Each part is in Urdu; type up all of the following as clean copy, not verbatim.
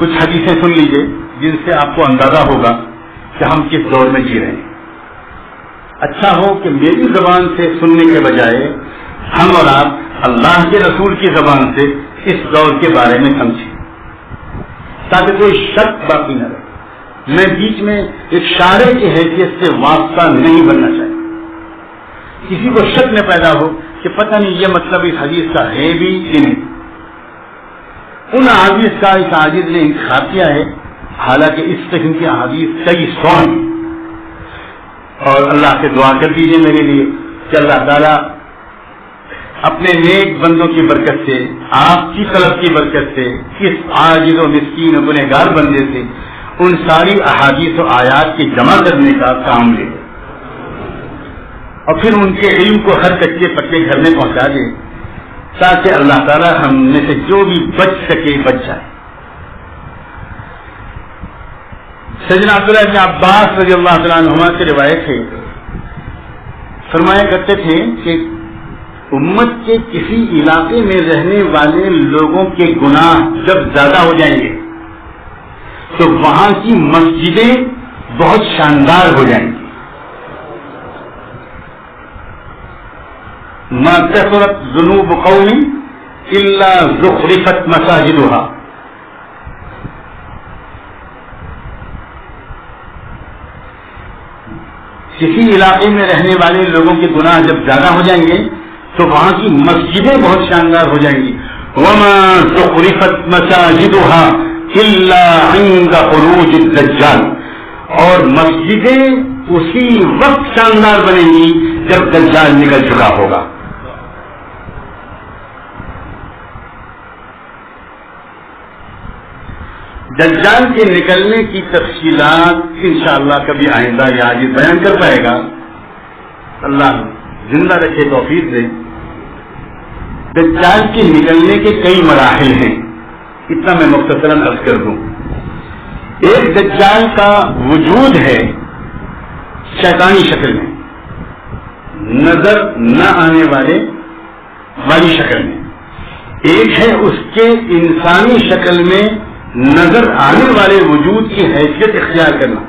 کچھ حدیثیں سن لیجئے جن سے آپ کو اندازہ ہوگا کہ ہم کس دور میں جی رہے ہیں. اچھا ہو کہ میری زبان سے سننے کے بجائے ہم اور آپ اللہ کے رسول کی زبان سے اس دور کے بارے میں سمجھیں تاکہ کوئی شک باقی نہ رہے. میں بیچ میں ایک شارع کی حیثیت سے واسطہ نہیں بننا چاہیے. کسی کو شک نہ پیدا ہو کہ پتہ نہیں یہ مطلب اس حدیث کا ہے بھی کہ نہیں. ان احادیث کا اس حدیث نے انتخاب کیا ہے، حالانکہ اس قسم کی احادیث کئی سو ہیں. اور اللہ سے دعا کر دیجیے میرے لیے کہ اللہ تعالیٰ اپنے نیک بندوں کی برکت سے، آپ کی طرف کی برکت سے، اس عاجز و مسکین و گنہگار بندے سے ان ساری احادیث و آیات کی جمع کرنے کا کام لے اور پھر ان کے علم کو ہر کچے پکے گھر میں پہنچا دے تاکہ اللہ تعالیٰ ہم میں سے جو بھی بچ سکے بچ جائے. سیدنا عبداللہ بن عباس رضی اللہ تعالیٰ عنہما سے روایت ہے، فرمایا کرتے تھے کہ امت کے کسی علاقے میں رہنے والے لوگوں کے گناہ جب زیادہ ہو جائیں گے تو وہاں کی مسجدیں بہت شاندار ہو جائیں گی. ما کثرت ذنوب قوم الا زخرفت مساجدها. کسی علاقے میں رہنے والے لوگوں کے گناہ جب زیادہ ہو جائیں گے تو وہاں کی مسجدیں بہت شاندار ہو جائیں گی. وما زخرفت مساجدها الا عند خروج الدجال. اور مسجدیں اسی وقت شاندار بنیں گی جب دجال نکل چکا ہوگا. دجال کے نکلنے کی تفصیلات انشاءاللہ کبھی آئندہ یا آج بیان کر پائے گا، اللہ زندہ رکھے توفیق دے. دجال کے نکلنے کے کئی مراحل ہیں، اتنا میں مختصراً عرض کر دوں. ایک دجال کا وجود ہے شیطانی شکل میں، نظر نہ آنے والی شکل میں. ایک ہے اس کے انسانی شکل میں نظر آنے والے وجود کی حیثیت اختیار کرنا.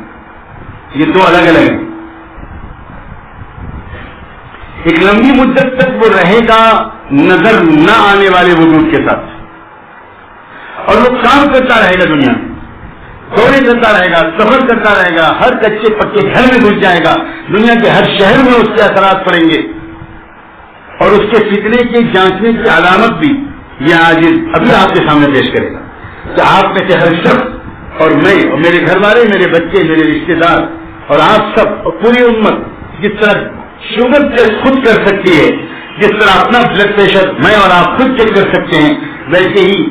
یہ دو الگ الگ ہیں. ایک لمبی مدت تک وہ رہے گا نظر نہ آنے والے وجود کے ساتھ اور وہ کام کرتا رہے گا، دنیا میں دورے کرتا رہے گا، سفر کرتا رہے گا، ہر کچے پکے گھر میں گھس جائے گا، دنیا کے ہر شہر میں اس کے اثرات پڑیں گے. اور اس کے فتنے کے جانچنے کی علامت بھی یہ آج ابھی آپ کے سامنے پیش کرے گا کہ آپ میں سے ہر شخص اور میں اور میرے گھر والے، میرے بچے، میرے رشتے دار اور آپ سب اور پوری امت جس طرح شوگر ٹیسٹ خود کر سکتی ہے، جس طرح اپنا بلڈ پریشر میں اور آپ خود چیک کر سکتے ہیں، ویسے ہی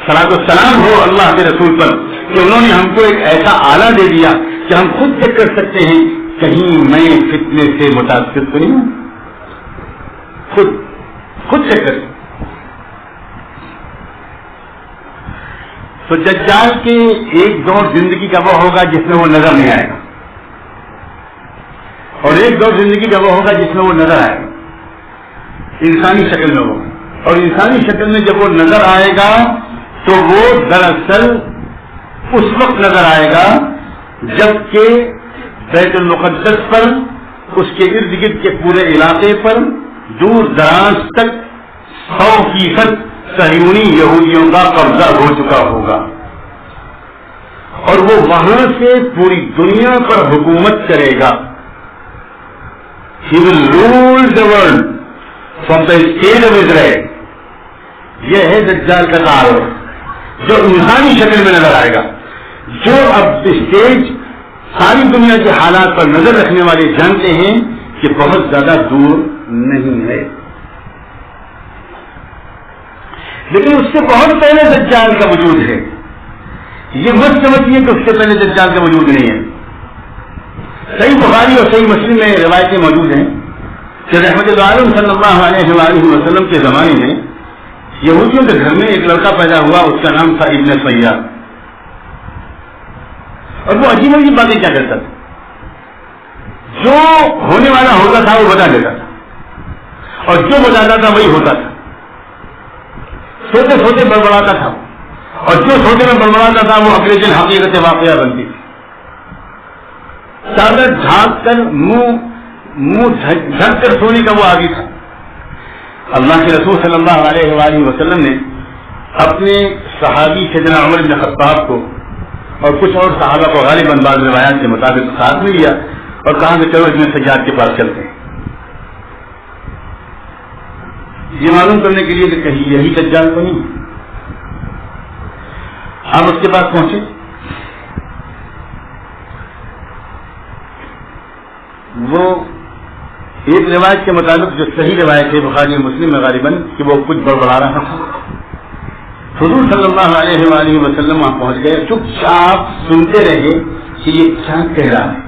صلاۃ و سلام ہو اللہ کے رسول پر کہ انہوں نے ہم کو ایک ایسا آلہ دے دیا کہ ہم خود چیک کر سکتے ہیں کہیں میں فتنے سے متاثر تو نہیں ہوں. خود چیک کر. تو دجال کے ایک دور زندگی کا وہ ہوگا جس میں وہ نظر نہیں آئے گا اور ایک دور زندگی کا وہ ہوگا جس میں وہ نظر آئے گا، انسانی شکل میں ہوگا. اور انسانی شکل میں جب وہ نظر آئے گا تو وہ دراصل اس وقت نظر آئے گا جبکہ بیت المقدس پر، اس کے ارد گرد کے پورے علاقے پر دور دراز تک 100% صہیونی یہودیوں کا قبضہ ہو چکا ہوگا اور وہ وہاں سے پوری دنیا پر حکومت کرے گا. He will rule the world from the state of Israel. یہ ہے دجال کا تعارف جو انسانی شکل میں نظر آئے گا. جو اب اسٹیج ساری دنیا کے حالات پر نظر رکھنے والے جانتے ہیں کہ بہت زیادہ دور نہیں ہے، لیکن اس سے بہت پہلے دجال کا وجود ہے. یہ مت سمجھیے کہ اس سے پہلے دجال کا وجود نہیں ہے. صحیح بخاری اور صحیح مسلم میں روایتیں موجود ہیں کہ رحمت العالم صلی اللہ علیہ وآلہ وسلم کے زمانے میں یہودیوں کے گھر میں ایک لڑکا پیدا ہوا، اس کا نام تھا ابن سیاد. اور وہ عجیب عجیب باتیں کیا کرتا تھا، جو ہونے والا ہوتا تھا وہ بتا دیتا تھا اور جو بتاتا تھا وہی ہوتا تھا. سوتے سوتے بڑبڑاتا تھا اور جو سوچے میں بڑبڑاتا تھا وہ اگلے دن حقیقت واقعہ بنتی تھی. چادر ڈھانپ کر منہ ڈھک کر سونے کا وہ عادی تھا. اللہ کے رسول صلی اللہ علیہ وآلہ وسلم نے اپنے صحابی سیدنا عمر بن خطاب کو اور کچھ اور صحابہ کو غالباً بعض روایات کے مطابق ساتھ میں لیا اور کہا کہ چلو ابن سیاد کے پاس چلتے ہیں، یہ معلوم کرنے کے لیے کہ کہیں یہی دجال تو نہیں. ہم اس کے پاس پہنچے. وہ ایک روایت کے مطابق جو صحیح روایت ہے بخاری مسلم میں غالباً کہ وہ کچھ بڑبڑا رہا تھا. حضور صلی اللہ علیہ وآلہ وسلم وہاں پہنچ گئے، چپ چاپ سنتے رہے کہ یہ کیا کہہ رہا ہے.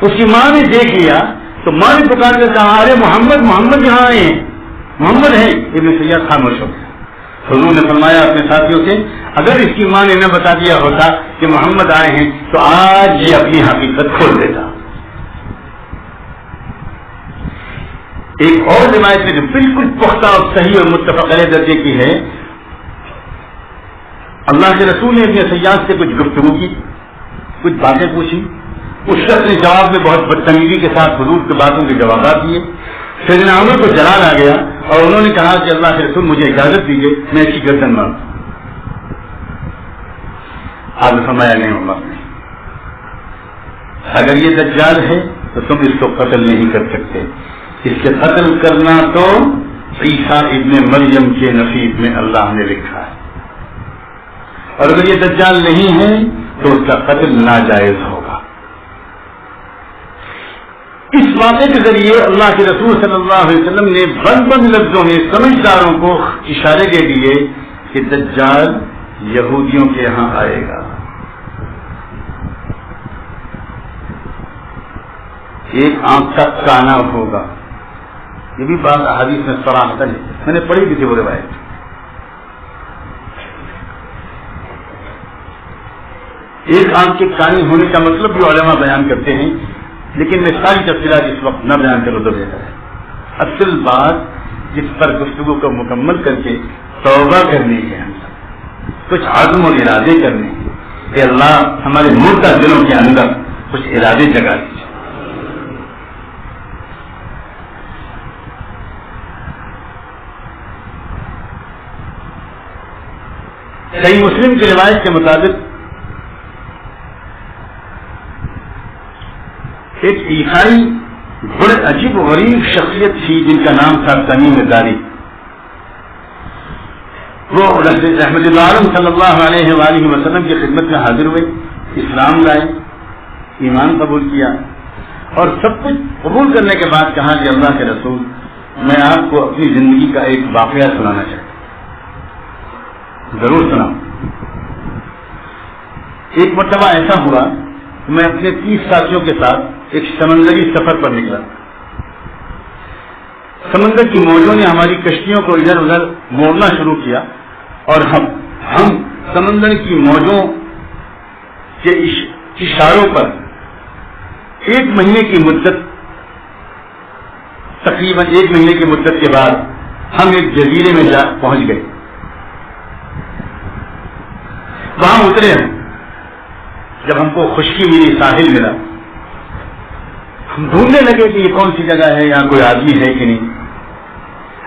اس کی ماں نے دیکھ لیا تو ماں نے پکار کر کہا ارے محمد محمد یہاں آئے ہیں، محمد ہے. ابن سیاد خاموش ہو گیا. حضور نے فرمایا اپنے ساتھیوں سے اگر اس کی ماں نے نہ بتا دیا ہوتا کہ محمد آئے ہیں تو آج یہ اپنی حقیقت کھول دیتا. ایک اور روایت ہے جو بالکل پختہ اور صحیح اور متفق علیہ درجے کی ہے. اللہ کے رسول نے ابن سیاد سے کچھ گفتگو کی، کچھ باتیں پوچھی. اس شخص نے جواب میں بہت بدتمیزی کے ساتھ حضور کی باتوں کے جوابات دیے. سیدنا عمر کو جلال آ گیا اور انہوں نے کہا کہ اللہ کے رسول مجھے اجازت دیجیے میں اس کی گردن ماروں. آپ نے فرمایا نہیں عمر نہیں، اگر یہ دجال ہے تو تم اس کو قتل نہیں کر سکتے. اس کے قتل کرنا تو عیسیٰ ابن مریم کے نصیب میں اللہ نے لکھا ہے، اور اگر یہ دجال نہیں ہے تو اس کا قتل ناجائز ہوگا. اس واقعے کے ذریعے اللہ کے رسول صلی اللہ علیہ وسلم نے بند بند لفظوں میں سمجھداروں کو اشارے دے دیے کہ دجال یہودیوں کے یہاں آئے گا. ایک آنکھ کا کانا ہوگا. یہ بھی بات احادیث میں صراحتاً ہے، میں نے پڑھی بھی تھی وہ روایت. ایک آنکھ کے کانی ہونے کا مطلب بھی علماء بیان کرتے ہیں، لیکن میں ساری تفصیلات اس وقت نہ بیان کروں تو بہتر ہے. اصل بات جس پر گفتگو کو مکمل کر کے توبہ کرنی ہے، ہم سب کچھ عزم اور ارادے کرنے ہیں کہ اللہ ہمارے مردہ دلوں کے اندر کچھ ارادے جگا دیجیے. صحیح مسلم کی روایت کے مطابق ایک عیسائی بڑے عجیب و غریب شخصیت تھی جن کا نام تھا تمیم داری. وہ رحمت اللہ علیہ صلی اللہ علیہ وآلہ وسلم کی خدمت میں حاضر ہوئے، اسلام لائے، ایمان قبول کیا، اور سب کچھ قبول کرنے کے بعد کہا کہ اللہ کے رسول میں آپ کو اپنی زندگی کا ایک واقعہ سنانا چاہتا ہوں. ضرور سناؤں. ایک مرتبہ ایسا ہوا کہ میں اپنے 30 ساتھیوں کے ساتھ ایک سمندری سفر پر نکلا. سمندر کی موجوں نے ہماری کشتیوں کو ادھر ادھر موڑنا شروع کیا اور ہم سمندر کی موجوں کے اشاروں پر 1 مہینے کی مدت، تقریباً 1 مہینے کی مدت کے بعد ہم ایک جزیرے میں جا پہنچ گئے. وہاں اترے ہم. جب ہم کو خشکی ملی، ساحل ملا، ہم ڈھونڈنے لگے کہ یہ کون سی جگہ ہے، یہاں کوئی آدمی ہے کہ نہیں.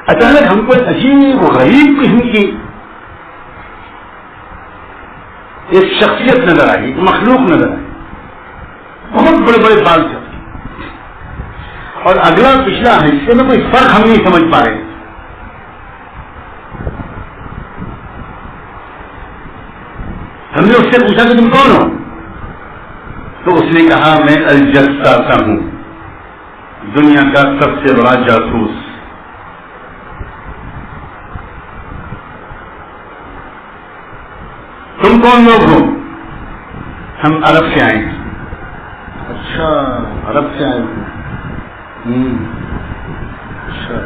اچانک ہم کو عجیب و غریب قسم کی ایک شخصیت نظر آئی، ایک مخلوق نظر آئی. بہت بڑے بڑے بال تھے اور اگلا پچھلا حصے میں کوئی فرق ہم نہیں سمجھ پا رہے. ہم نے اس سے پوچھا کہ تم کون ہو؟ تو اس نے کہا میں الجساسہ ہوں، دنیا کا سب سے بڑا جاسوس. تم کون لوگ ہو؟ ہم عرب سے آئے ہیں. اچھا عرب سے آئے ہیں. اچھا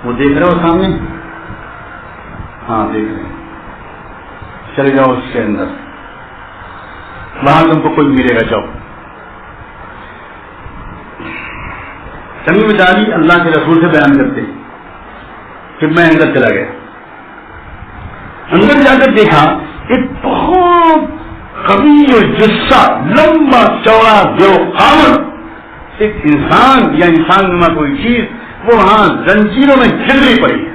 وہ دیکھ رہے ہو سامنے؟ ہاں دیکھ رہے ہیں. چلے جاؤ اس کے اندر، وہاں تم کو کوئی ملے گا. جاؤ. تمیم داری اللہ کے رسول سے بیان کرتے کہ میں اندر چلا گیا. اندر جا کر دیکھا ایک بہت قوی اور جسا لمبا چوڑا جو قامت ایک انسان یا انسان نما کوئی چیز وہ وہاں زنجیروں میں جھگڑی پڑی ہے،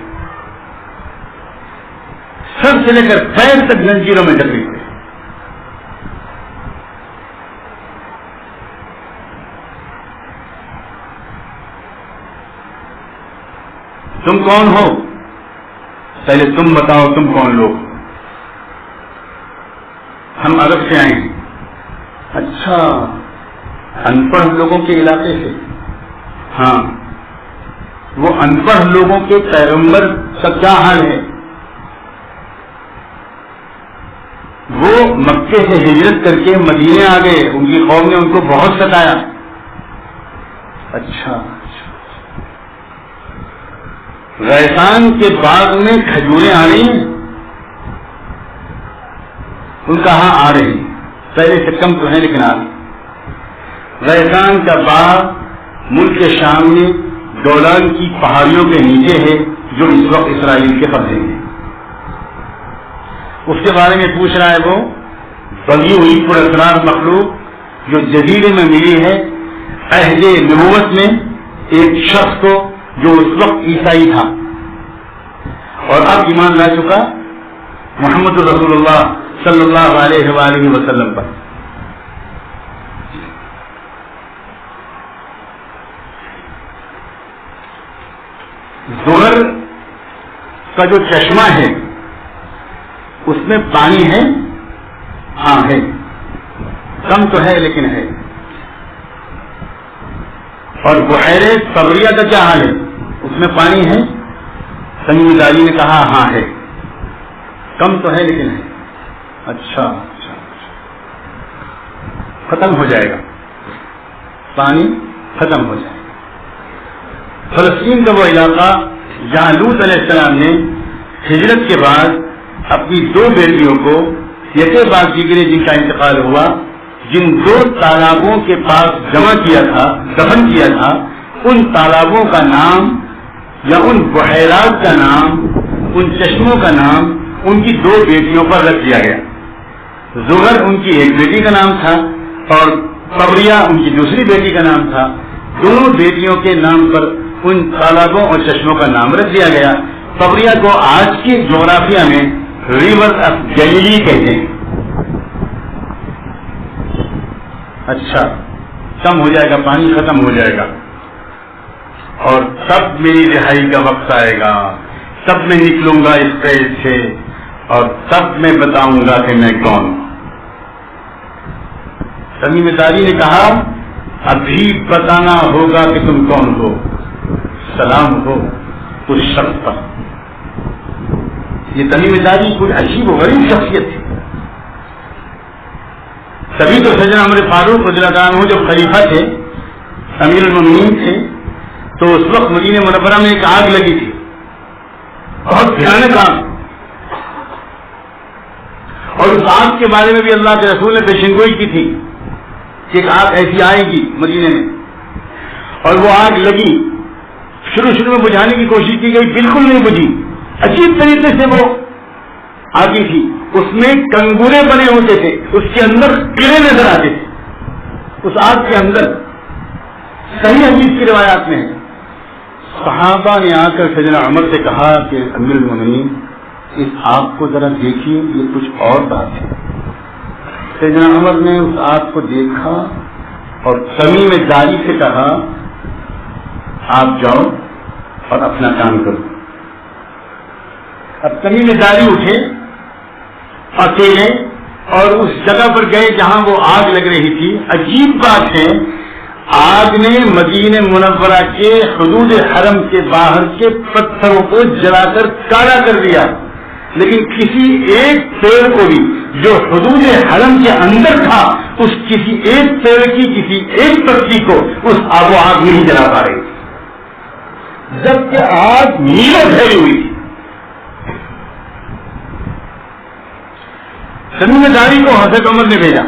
سر سے لے کر پیر تک زنجیروں میں جھگڑی پڑی۔ تم کون ہو؟ پہلے تم بتاؤ تم کون لوگ؟ ہم عرب سے آئے ہیں۔ اچھا، ان پڑھ لوگوں کے علاقے سے؟ ہاں، وہ ان پڑھ لوگوں کے پیغمبر کا کیا حال ہے؟ وہ مکے سے ہجرت کر کے مدینے آ گئے، ان کی قوم نے ان کو بہت ستایا۔ اچھا، غیسان کے باغ میں کھجوریں آ رہی ہیں؟ ان کا ہاں آ رہی، پہلے سے کم تو ہے لیکن آ رہی۔ غیسان کا باغ ملک شام میں گولان کی پہاڑیوں کے نیچے ہے، جو اس وقت اسرائیل کے قبضے میں۔ اس کے بارے میں پوچھ رہا ہے وہ بغی ہوئی پراسرار مخلوق جو جزیرے میں ملی ہے عہد نبوت میں ایک شخص کو جو اس وقت عیسائی تھا اور اب ایمان لا چکا محمد رسول اللہ صلی اللہ علیہ وآلہ وسلم پر۔ زہر کا جو چشمہ ہے اس میں پانی ہے؟ ہاں ہے، کم تو ہے لیکن ہے۔ اور بحیرہ صبریہ کا کیا حال ہے؟ اس میں پانی ہے؟ تمیم داری نے کہا ہاں ہے، کم تو ہے لیکن ہے۔ اچھا، ختم ہو جائے گا، پانی ختم ہو جائے گا۔ فلسطین کا وہ علاقہ جہاں لوط علیہ السلام نے ہجرت کے بعد اپنی دو بیٹیوں کو یکے بعد دیگرے جن کا انتقال ہوا، جن دو تالابوں کے پاس جمع کیا تھا، دفن کیا تھا، ان تالابوں کا نام یا ان بحیرات کا نام، ان چشموں کا نام ان کی دو بیٹیوں پر رکھ دیا گیا۔ زہر ان کی ایک بیٹی کا نام تھا اور صبریہ ان کی دوسری بیٹی کا نام تھا۔ دونوں بیٹیوں کے نام پر ان تالابوں اور چشموں کا نام رکھ دیا گیا۔ صبریہ کو آج کی جغرافیہ میں ریور آف گلیلی کہتے ہیں۔ اچھا، کم ہو جائے گا، پانی ختم ہو جائے گا اور تب میری رہائی کا وقت آئے گا، تب میں نکلوں گا اس پیڑ سے اور تب میں بتاؤں گا کہ میں کون ہوں۔ تمیم داری نے کہا ابھی بتانا ہوگا کہ تم کون ہو، سلام ہو اس شخص پر۔ یہ تمیم داری کوئی عجیب و غریب شخصیت تھی۔ تبھی تو سیدنا عمر فاروق رضی اللہ عنہ جو خلیفہ تھے، امیر المومنین تھے، تو اس وقت مدینہ منورہ میں ایک آگ لگی تھی، بہت بھیانک آگ، اور اس آگ کے بارے میں بھی اللہ کے رسول نے پیشنگوئی کی تھی کہ ایک آگ ایسی آئے گی مدینے میں، اور وہ آگ لگی۔ شروع میں بجھانے کی کوشش کی گئی، بالکل نہیں بجھی، عجیب طریقے سے وہ آگی تھی، اس میں کنگورے بنے ہوتے تھے، اس کے اندر کیڑے نظر آتے تھے اس آگ کے اندر۔ صحیح حدیث کی روایات میں صحابہ نے آ کر سیدنا عمر سے کہا کہ امیر المومنین اس آگ کو ذرا دیکھیے، یہ کچھ اور بات ہے۔ سیدنا عمر نے اس آگ کو دیکھا اور تمیم داری سے کہا آپ جاؤ اور اپنا کام کرو۔ اب تمیم داری اٹھے اکیلے اور اس جگہ پر گئے جہاں وہ آگ لگ رہی تھی۔ عجیب بات ہے، آگ نے مدینہ منورہ کے حدود حرم کے باہر کے پتھروں کو جلا کر کالا کر دیا، لیکن کسی ایک پیڑ کو بھی جو حدود حرم کے اندر تھا، اس کسی ایک پیڑ کی کسی ایک پتی کو اس آگ و آگ نہیں جلا پا رہی، جبکہ آگ نیلوں پھیلی ہوئی تھی۔ تمیم داری کو حضرت عمر نے بھیجا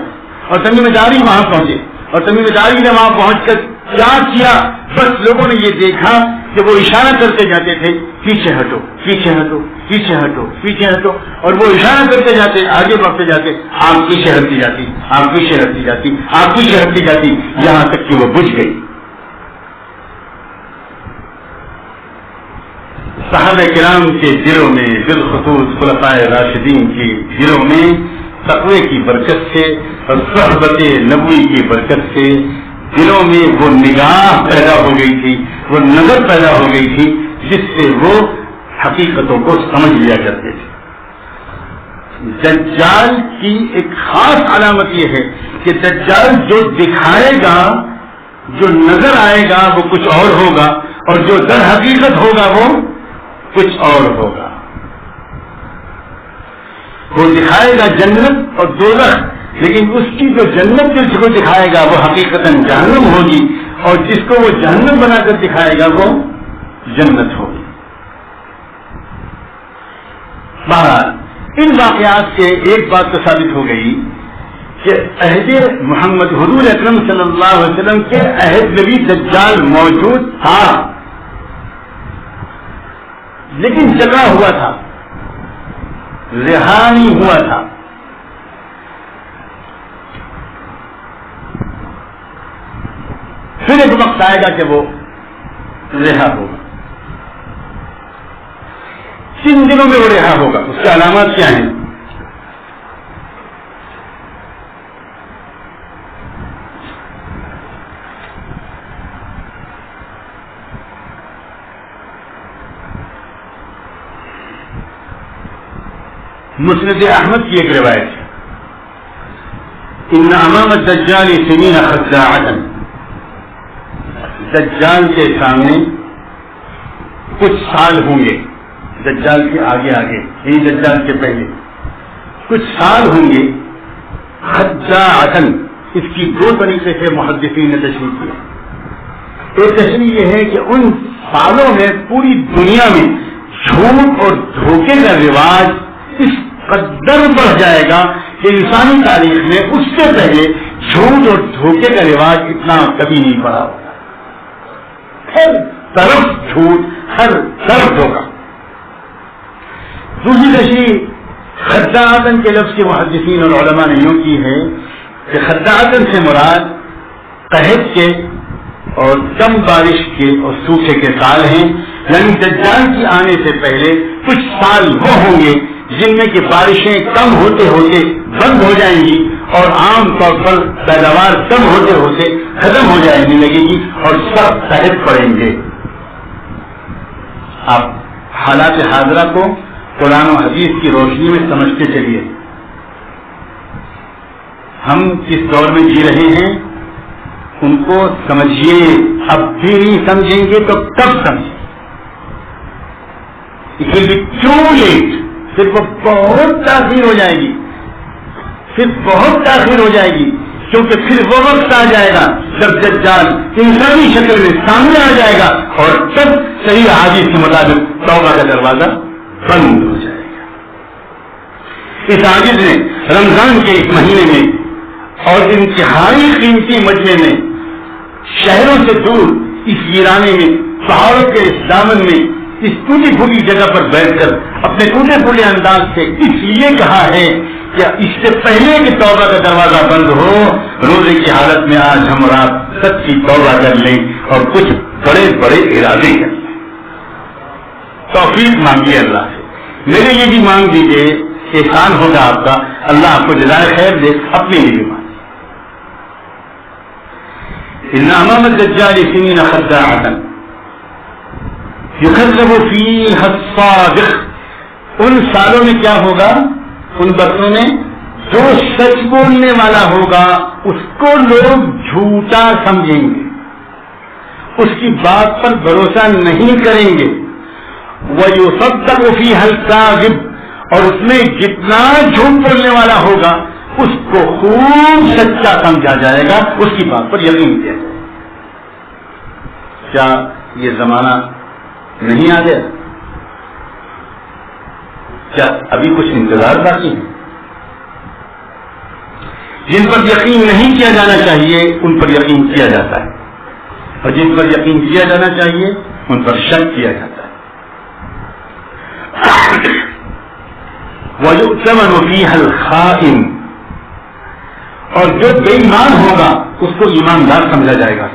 اور تمیم داری وہاں پہنچے، اور تمیم داری نے وہاں پہنچ کر کیا کیا، بس لوگوں نے یہ دیکھا کہ وہ اشارہ کرتے جاتے تھے پیچھے ہٹو پیچھے ہٹو پیچھے ہٹو پیچھے ہٹو، اور وہ اشارہ کرتے جاتے، آگے بڑھتے جاتے، آگ پیچھے ہٹتی جاتی، آگ پیچھے ہٹتی جاتی، آگ پیچھے ہٹتی جاتی، یہاں تک کہ وہ بجھ گئی۔ صحابہ کرام کے دلوں میں، بالخصوص خلفائے راشدین کے دلوں میں تقوی کی برکت سے اور صحبت نبوی کی برکت سے دلوں میں وہ نگاہ پیدا ہو گئی تھی، وہ نظر پیدا ہو گئی تھی جس سے وہ حقیقتوں کو سمجھ لیا کرتے تھے۔ دجال کی ایک خاص علامت یہ ہے کہ دجال جو دکھائے گا، جو نظر آئے گا وہ کچھ اور ہوگا، اور جو در حقیقت ہوگا وہ کچھ اور ہوگا۔ وہ دکھائے گا جنت اور دوزخ، لیکن اس کی جو جنت جس کو دکھائے گا وہ حقیقتاً جہنم ہوگی، اور جس کو وہ جہنم بنا کر دکھائے گا وہ جنت ہوگی۔ بہرحال ان واقعات سے ایک بات تو ثابت ہو گئی کہ عہد محمد حضور اکرم صلی اللہ علیہ وسلم کے عہد میں بھی دجال موجود تھا، لیکن جگہ ہوا تھا، رہا نہیں ہوا تھا۔ پھر ایک وقت آئے گا کہ وہ رہا ہوگا۔ کن دنوں میں وہ رہا ہوگا، اس کی علامات کیا ہیں؟ مسند احمد کی ایک روایت ہے، ان امام الدجال سنین خداعۃ، دجال کے سامنے کچھ سال ہوں گے، دجال کے آگے آگے یعنی دجال کے پہلے کچھ سال ہوں گے، خداعۃ، اس کی دو طریقے سے محدثین نے تشریح کی۔ ایک تشریح یہ ہے کہ ان سالوں میں پوری دنیا میں جھوٹ اور دھوکے کا رواج اس قدر بڑھ جائے گا کہ انسانی تاریخ میں اس سے پہلے جھوٹ اور دھوکے کا رواج اتنا کبھی نہیں پڑا ہوگا۔ ہر طرف جھوٹ، ہر طرف دھوکا۔ دوسری تشریح خداعتن کے لفظ کے محدثین اور علماء نے یوں کی ہے کہ خداعتن سے مراد قحط کے اور کم بارش کے اور سوکھے کے سال ہیں، یعنی دجال کی آنے سے پہلے کچھ سال وہ ہوں گے جن میں کہ بارشیں کم ہوتے ہوتے بند ہو جائیں گی اور عام طور پر پیداوار کم ہوتے ہوتے ختم ہو جانے لگے گی اور سب قحط پڑیں گے۔ آپ حالات حاضرہ کو قرآن و حدیث کی روشنی میں سمجھتے چلیے، ہم کس دور میں جی رہے ہیں ان کو سمجھیے، اب بھی نہیں سمجھیں گے تو کب سمجھیں؟ It will be too late, پھر وہ بہت تاخیر ہو جائے گی، پھر بہت تاخیر ہو جائے گی، کیونکہ پھر وہ وقت آ جائے گا جب دجال انسانی شکل میں سامنے آ جائے گا اور تب صحیح حدیث کے مطابق توبہ کا دروازہ بند ہو جائے گا۔ اس حدیث نے رمضان کے اس مہینے میں اور انتہائی قیمتی مجمع میں شہروں سے دور اس ویرانے میں، پہاڑوں کے اس دامن میں، اس ٹوٹی پھوٹی جگہ پر بیٹھ کر اپنے ٹوٹے پھوٹے انداز سے اس لیے کہا ہے کہ اس سے پہلے کہ توبہ کا دروازہ بند ہو، روزے کی حالت میں آج ہم اور آپ سچی توبہ کر لیں اور کچھ بڑے بڑے ارادے کر لیں۔ توفیق مانگیے اللہ سے، میرے لیے بھی مانگ دیجیے، احسان ہوگا آپ کا، اللہ آپ کو جزائے خیر دے، اپنے لیے بھی مانگیے۔ ان امام الدجال سنین خداعۃ یکذب فیہا الصادق، ان سالوں میں کیا ہوگا، ان برسوں میں جو سچ بولنے والا ہوگا اس کو لوگ جھوٹا سمجھیں گے، اس کی بات پر بھروسہ نہیں کریں گے۔ وَيُصَدَّقُ فِيهَا الْكَاذِبُ، اور اس میں جتنا جھوٹ بولنے والا ہوگا اس کو خوب سچا سمجھا جائے گا، اس کی بات پر یقین کیا جائے گا۔ کیا یہ زمانہ نہیں آ گیا؟ کیا ابھی کچھ انتظار باقی ہے؟ جن پر یقین نہیں کیا جانا چاہیے ان پر یقین کیا جاتا ہے، اور جن پر یقین کیا جانا چاہیے ان پر شک کیا جاتا ہے۔ وَيُؤْتَمَنُ فِيهَا الْخَائِنُ، اور جو بے ایمان ہوگا اس کو ایماندار سمجھا جائے گا.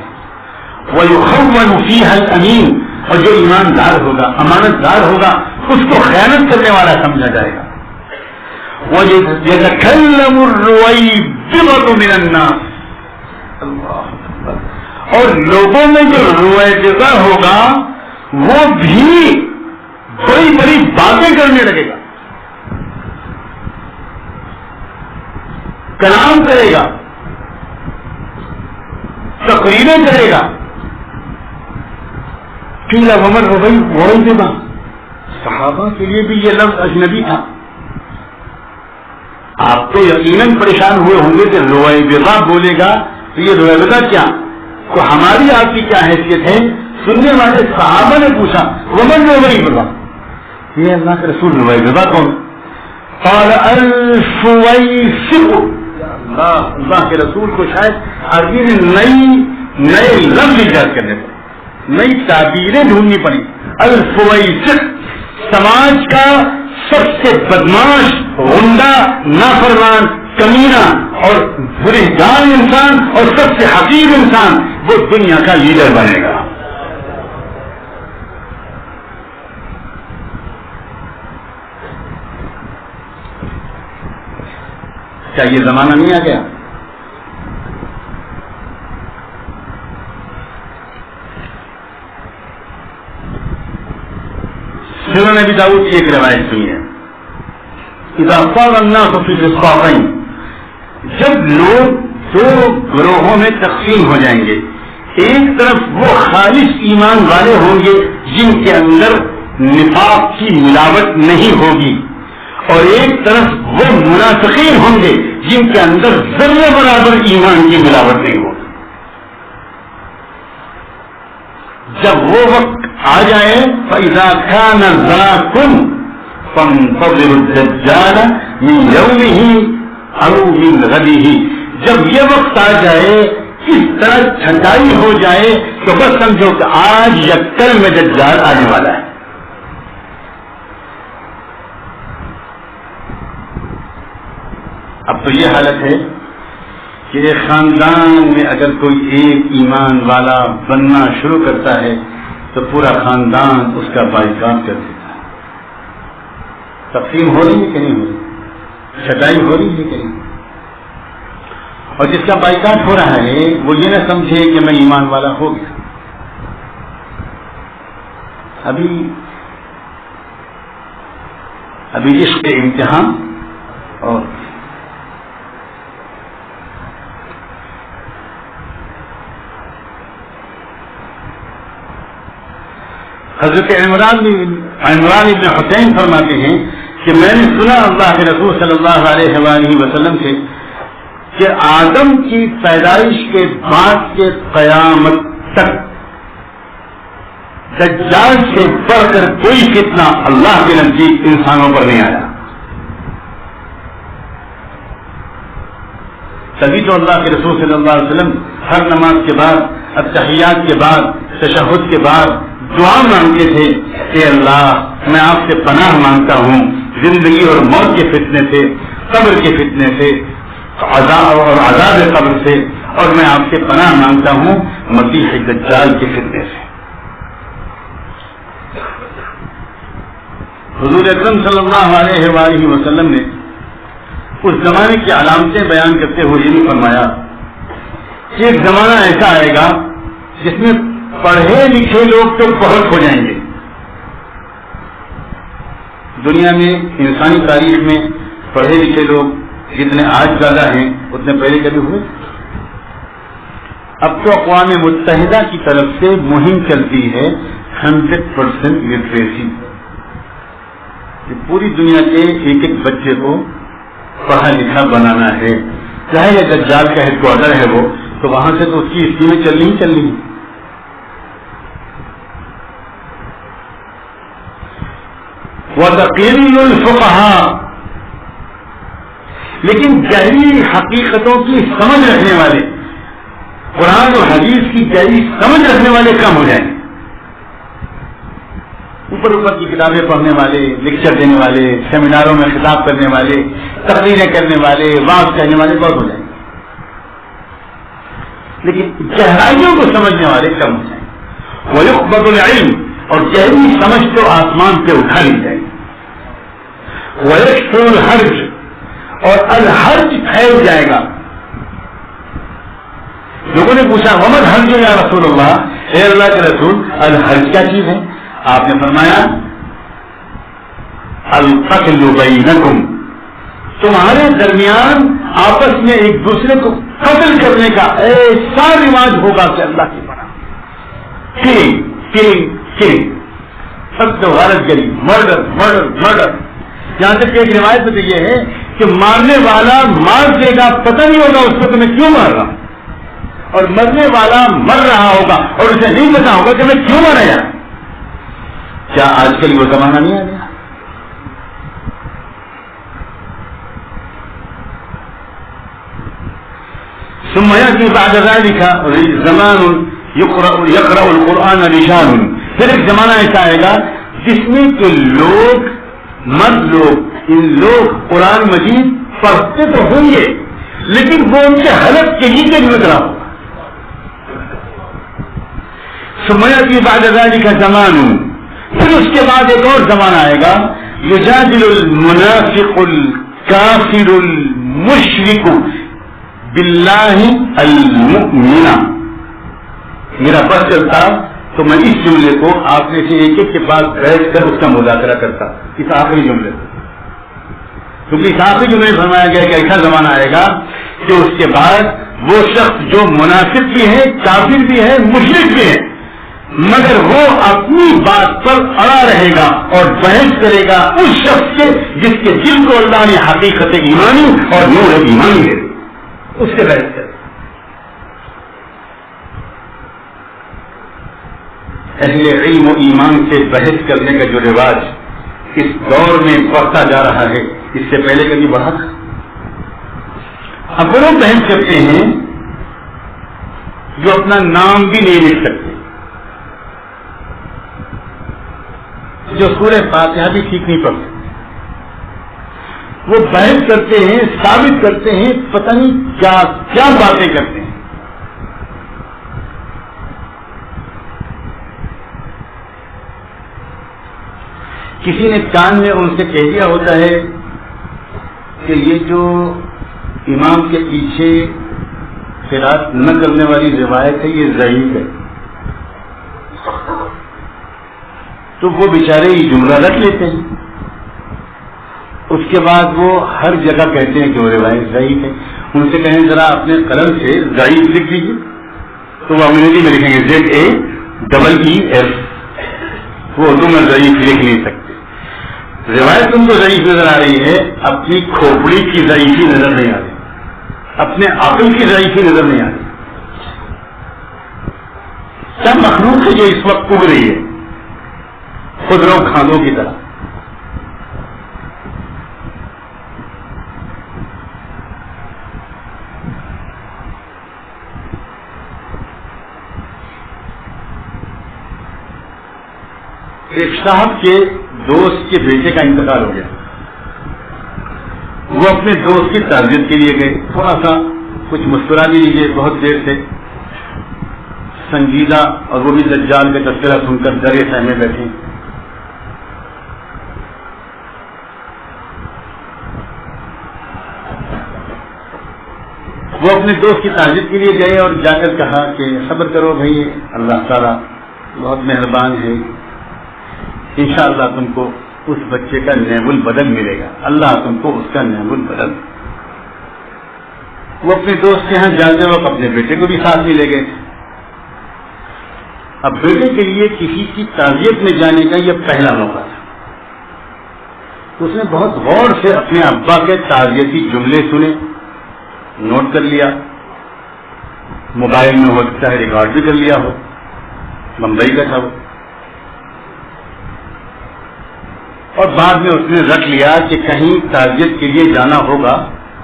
وَيُخَوَّنُ فِيهَا الْأَمِينُ، اور جو ایماندار ہوگا، امانت دار ہوگا، اس کو خیانت کرنے والا سمجھا جائے گا. وَيَتَكَلَّمُ الرُّوَيْبِضَةُ مِنَ النَّاسِ، اور لوگوں میں جو رویبضہ ہوگا وہ بھی بڑی بڑی باتیں کرنے لگے گا، کلام کرے گا، تقریریں کرے گا. قیل ومن رویبضہ، صحابہ کے لیے بھی یہ لفظ اجنبی تھا. آپ تو یقیناً پریشان ہوئے ہوں گے کہ رویبضہ بولے گا تو یہ رویبضہ کیا؟ تو ہماری آپ کی کیا حیثیت ہے؟ سننے والے صحابہ نے پوچھا ومن رویبضہ، یہ اللہ کے رسول رویبضہ کون؟ قال الفویسق، اللہ کے رسول کو شاید عربی نے نئے لفظ ایجاد کرنے پڑے، نئی تعبیریں ڈھونڈنی پڑی. الفویسق، سماج کا سب سے بدماش، غنڈہ، نافرمان، کمینہ اور برے جان انسان اور سب سے حقیر انسان وہ دنیا کا لیڈر بنے گا. کیا یہ زمانہ نہیں آ گیا؟ سنن نبی داؤد کی ایک روایت سنی ہے، اذا صار الناس في فصاقين، جب لوگ دو گروہوں میں تقسیم ہو جائیں گے، ایک طرف وہ خالص ایمان والے ہوں گے جن کے اندر نفاق کی ملاوٹ نہیں ہوگی، اور ایک طرف وہ منافقین ہوں گے جن کے اندر ذرے برابر ایمان کی ملاوٹ نہیں ہوگی. جب وہ وقت آ جائے فَإِذَا كَانَ ذَاكُمْ فَانْتَظِرُوا الدَّجَّالَ مِنْ يَوْمِهِ أَوْ مِنْ غَدِهِ، جب یہ وقت آ جائے اس طرح چھٹائی ہو جائے تو بس سمجھو کہ آج یا کل میں دجال آنے والا ہے. اب تو یہ حالت ہے کہ ایک خاندان میں اگر کوئی ایک ایمان والا بننا شروع کرتا ہے تو پورا خاندان اس کا بائیکاٹ کر دیتا ہے. تقسیم ہو رہی ہے کہ نہیں ہو رہی؟ چھٹائی ہو رہی ہے کہ نہیں؟ اور جس کا بائیکاٹ ہو رہا ہے وہ یہ نہ سمجھے کہ میں ایمان والا ہو گیا. ابھی عشق کے امتحان اور حضرت عمران ابن حسین فرماتے ہیں کہ میں نے سنا اللہ کے رسول صلی اللہ علیہ وآلہ وسلم سے کہ آدم کی پیدائش کے بعد کے قیامت تک دجال سے بڑھ کر کوئی فتنہ اللہ کے نزدیک انسانوں پر نہیں آیا. تبھی تو اللہ کے رسول صلی اللہ علیہ وسلم ہر نماز کے بعد، التحیات کے بعد، تشہد کے بعد دعا مانگتے تھے کہ اللہ میں آپ سے پناہ مانگتا ہوں زندگی اور موت کے فتنے سے، قبر کے فتنے سے، عذاب قبر سے، اور میں آپ سے پناہ مانگتا ہوں مسیح دجال کے فتنے سے. حضور اکرم صلی اللہ علیہ وآلہ وسلم نے اس زمانے کی علامتیں بیان کرتے ہوئے یہ بھی فرمایا کہ ایک زمانہ ایسا آئے گا جس میں پڑھے لکھے لوگ تو بہت ہو جائیں گے. دنیا میں انسانی تاریخ میں پڑھے لکھے لوگ جتنے آج زیادہ ہیں اتنے پہلے کبھی ہوئے. اب تو اقوام متحدہ کی طرف سے مہم چلتی ہے 100% لٹریسی، کہ پوری دنیا کے ایک ایک بچے کو پڑھا لکھا بنانا ہے. چاہے یہ دجال کا ہیڈ کوارٹر ہے وہ، تو وہاں سے تو اس کی اسکیمیں چلنی ہی چلنی ہے. وَتَقِلُّ الْفُقَهَاءُ، لیکن گہری حقیقتوں کی سمجھ رکھنے والے، قرآن اور حدیث کی گہری سمجھ رکھنے والے کم ہو جائیں گے. اوپر اوپر کی کتابیں پڑھنے والے، لیکچر دینے والے، سیمیناروں میں خطاب کرنے والے، تقریریں کرنے والے، واعظ کہنے والے بہت ہو جائیں گے، لیکن گہرائیوں کو سمجھنے والے کم ہو جائیں گے. وَيُقْبَضُ الْعِلْمُ، اور گہری سمجھ تو آسمان سے اٹھا لی جائے گی. وَيَكْثُرُ الْحَرْجُ، اور الحرج پھیل جائے گا. لوگوں نے پوچھا وَمَا الْحَرْجُ یا رسول اللہ، اے اللہ کے رسول الحرج کیا چیز ہے؟ آپ نے فرمایا القتل بینکم، تمہارے درمیان آپس میں ایک دوسرے کو قتل کرنے کا ایسا رواج ہوگا کہ اللہ کی پناہ. کلنگ سب سے غارت گری، مرڈر. یہاں تک کہ ایک روایت میں تو یہ ہے کہ مارنے والا مار دے گا، پتہ نہیں ہوگا اس کو کہ میں کیوں مار رہا ہوں، اور مرنے والا مر رہا ہوگا اور اسے نہیں پتا ہوگا کہ میں کیوں مارا. کیا آج کل وہ زمانہ نہیں آ گیا؟ ثم يأتي بعد ذلك زمان يقرأ القرآن رجال، پھر ایک زمانہ ایسا آئے گا جس میں کہ مرد لوگ ان لوگ قرآن مجید پڑھتے تو ہوں گے لیکن وہ ان کے حلق کے نیچے نہیں اترا ہوگا. ثم يأتي بعد ذلك زمان، پھر اس کے بعد ایک اور زمانہ آئے گا یجادل المنافق الکافر المشرک باللہ المؤمن. میرا بس چلتا تو میں اس جملے کو آپ میں سے ایک ایک کے پاس بیٹھ کر اس کا مذاکرہ کرتا، اس آخری جملے کو، کیونکہ اس آخری جملے میں فرمایا گیا کہ ایسا زمانہ آئے گا کہ اس کے بعد وہ شخص جو منافق بھی ہے، کافر بھی ہے، مشرک بھی ہے، مگر وہ اپنی بات پر اڑا رہے گا اور بحث کرے گا اس شخص سے جس کے دل کو اللہ نے حقیقت ایمانی اور نور ایمانی دے دی، اس سے بحث کرے. اہل علم و ایمان سے بحث کرنے کا جو رواج اس دور میں بڑھتا جا رہا ہے، اس سے پہلے کبھی بڑھا تھا؟ اب وہ لوگ بحث کرتے ہیں جو اپنا نام بھی نہیں لکھ سکتے، جو سورہ فاتحہ بھی ٹھیک نہیں پڑھ سکتے، وہ بحث کرتے ہیں، ثابت کرتے ہیں، پتہ نہیں کیا کیا باتیں کرتے ہیں. کسی نے کان میں ان سے کہہ دیا ہوتا ہے کہ یہ جو امام کے پیچھے قرات نہ کرنے والی روایت ہے یہ ضعیف ہے، تو وہ بیچارے یہ جملہ رکھ لیتے ہیں. اس کے بعد وہ ہر جگہ کہتے ہیں کہ وہ روایت ضعیف ہے. ان سے کہیں ذرا اپنے قلم سے ضعیف لکھ دیجیے، تو وہ انگریزی میں لکھیں گے ZAEEF، وہ اردو میں ضعیف لکھ نہیں سکتے. روایت تم کو ضعیف نظر آ رہی ہے، اپنی کھوپڑی کی ضعیفی نظر نہیں آ رہی، اپنے عقل کی ضعیفی نظر نہیں آ رہی. کیا مخلوق ہے جو اس وقت اگ رہی ہے خضروں کھاندوں کی طرح. ایک صاحب کے دوست کے بیٹے کا انتقال ہو گیا، وہ اپنے دوست کی تعزیت کے لیے گئے. تھوڑا سا کچھ مسکرا بھی لیجیے، بہت دیر سے سنجیدہ اور وہ بھی دجال کا تذکرہ سن کر درے سہمے بیٹھے. وہ اپنے دوست کی تعزیت کے لیے گئے اور جا کر کہا کہ صبر کرو بھائی، اللہ تعالیٰ بہت مہربان ہے، انشاءاللہ تم کو اس بچے کا نعم البدل ملے گا، اللہ تم کو اس کا نعم البدل. وہ اپنے دوست کے یہاں جاتے وقت اپنے بیٹے کو بھی ساتھ میں لے گئے. اب بیٹے کے لیے کسی کی تعزیت میں جانے کا یہ پہلا موقع تھا. اس نے بہت غور سے اپنے ابا کے تعزیتی جملے سنے، نوٹ کر لیا، موبائل میں ہو سکتا ہے ریکارڈ بھی کر لیا ہو، بمبئی کا تھا وہ، اور بعد میں اس نے رکھ لیا کہ کہیں تعزیت کے لیے جانا ہوگا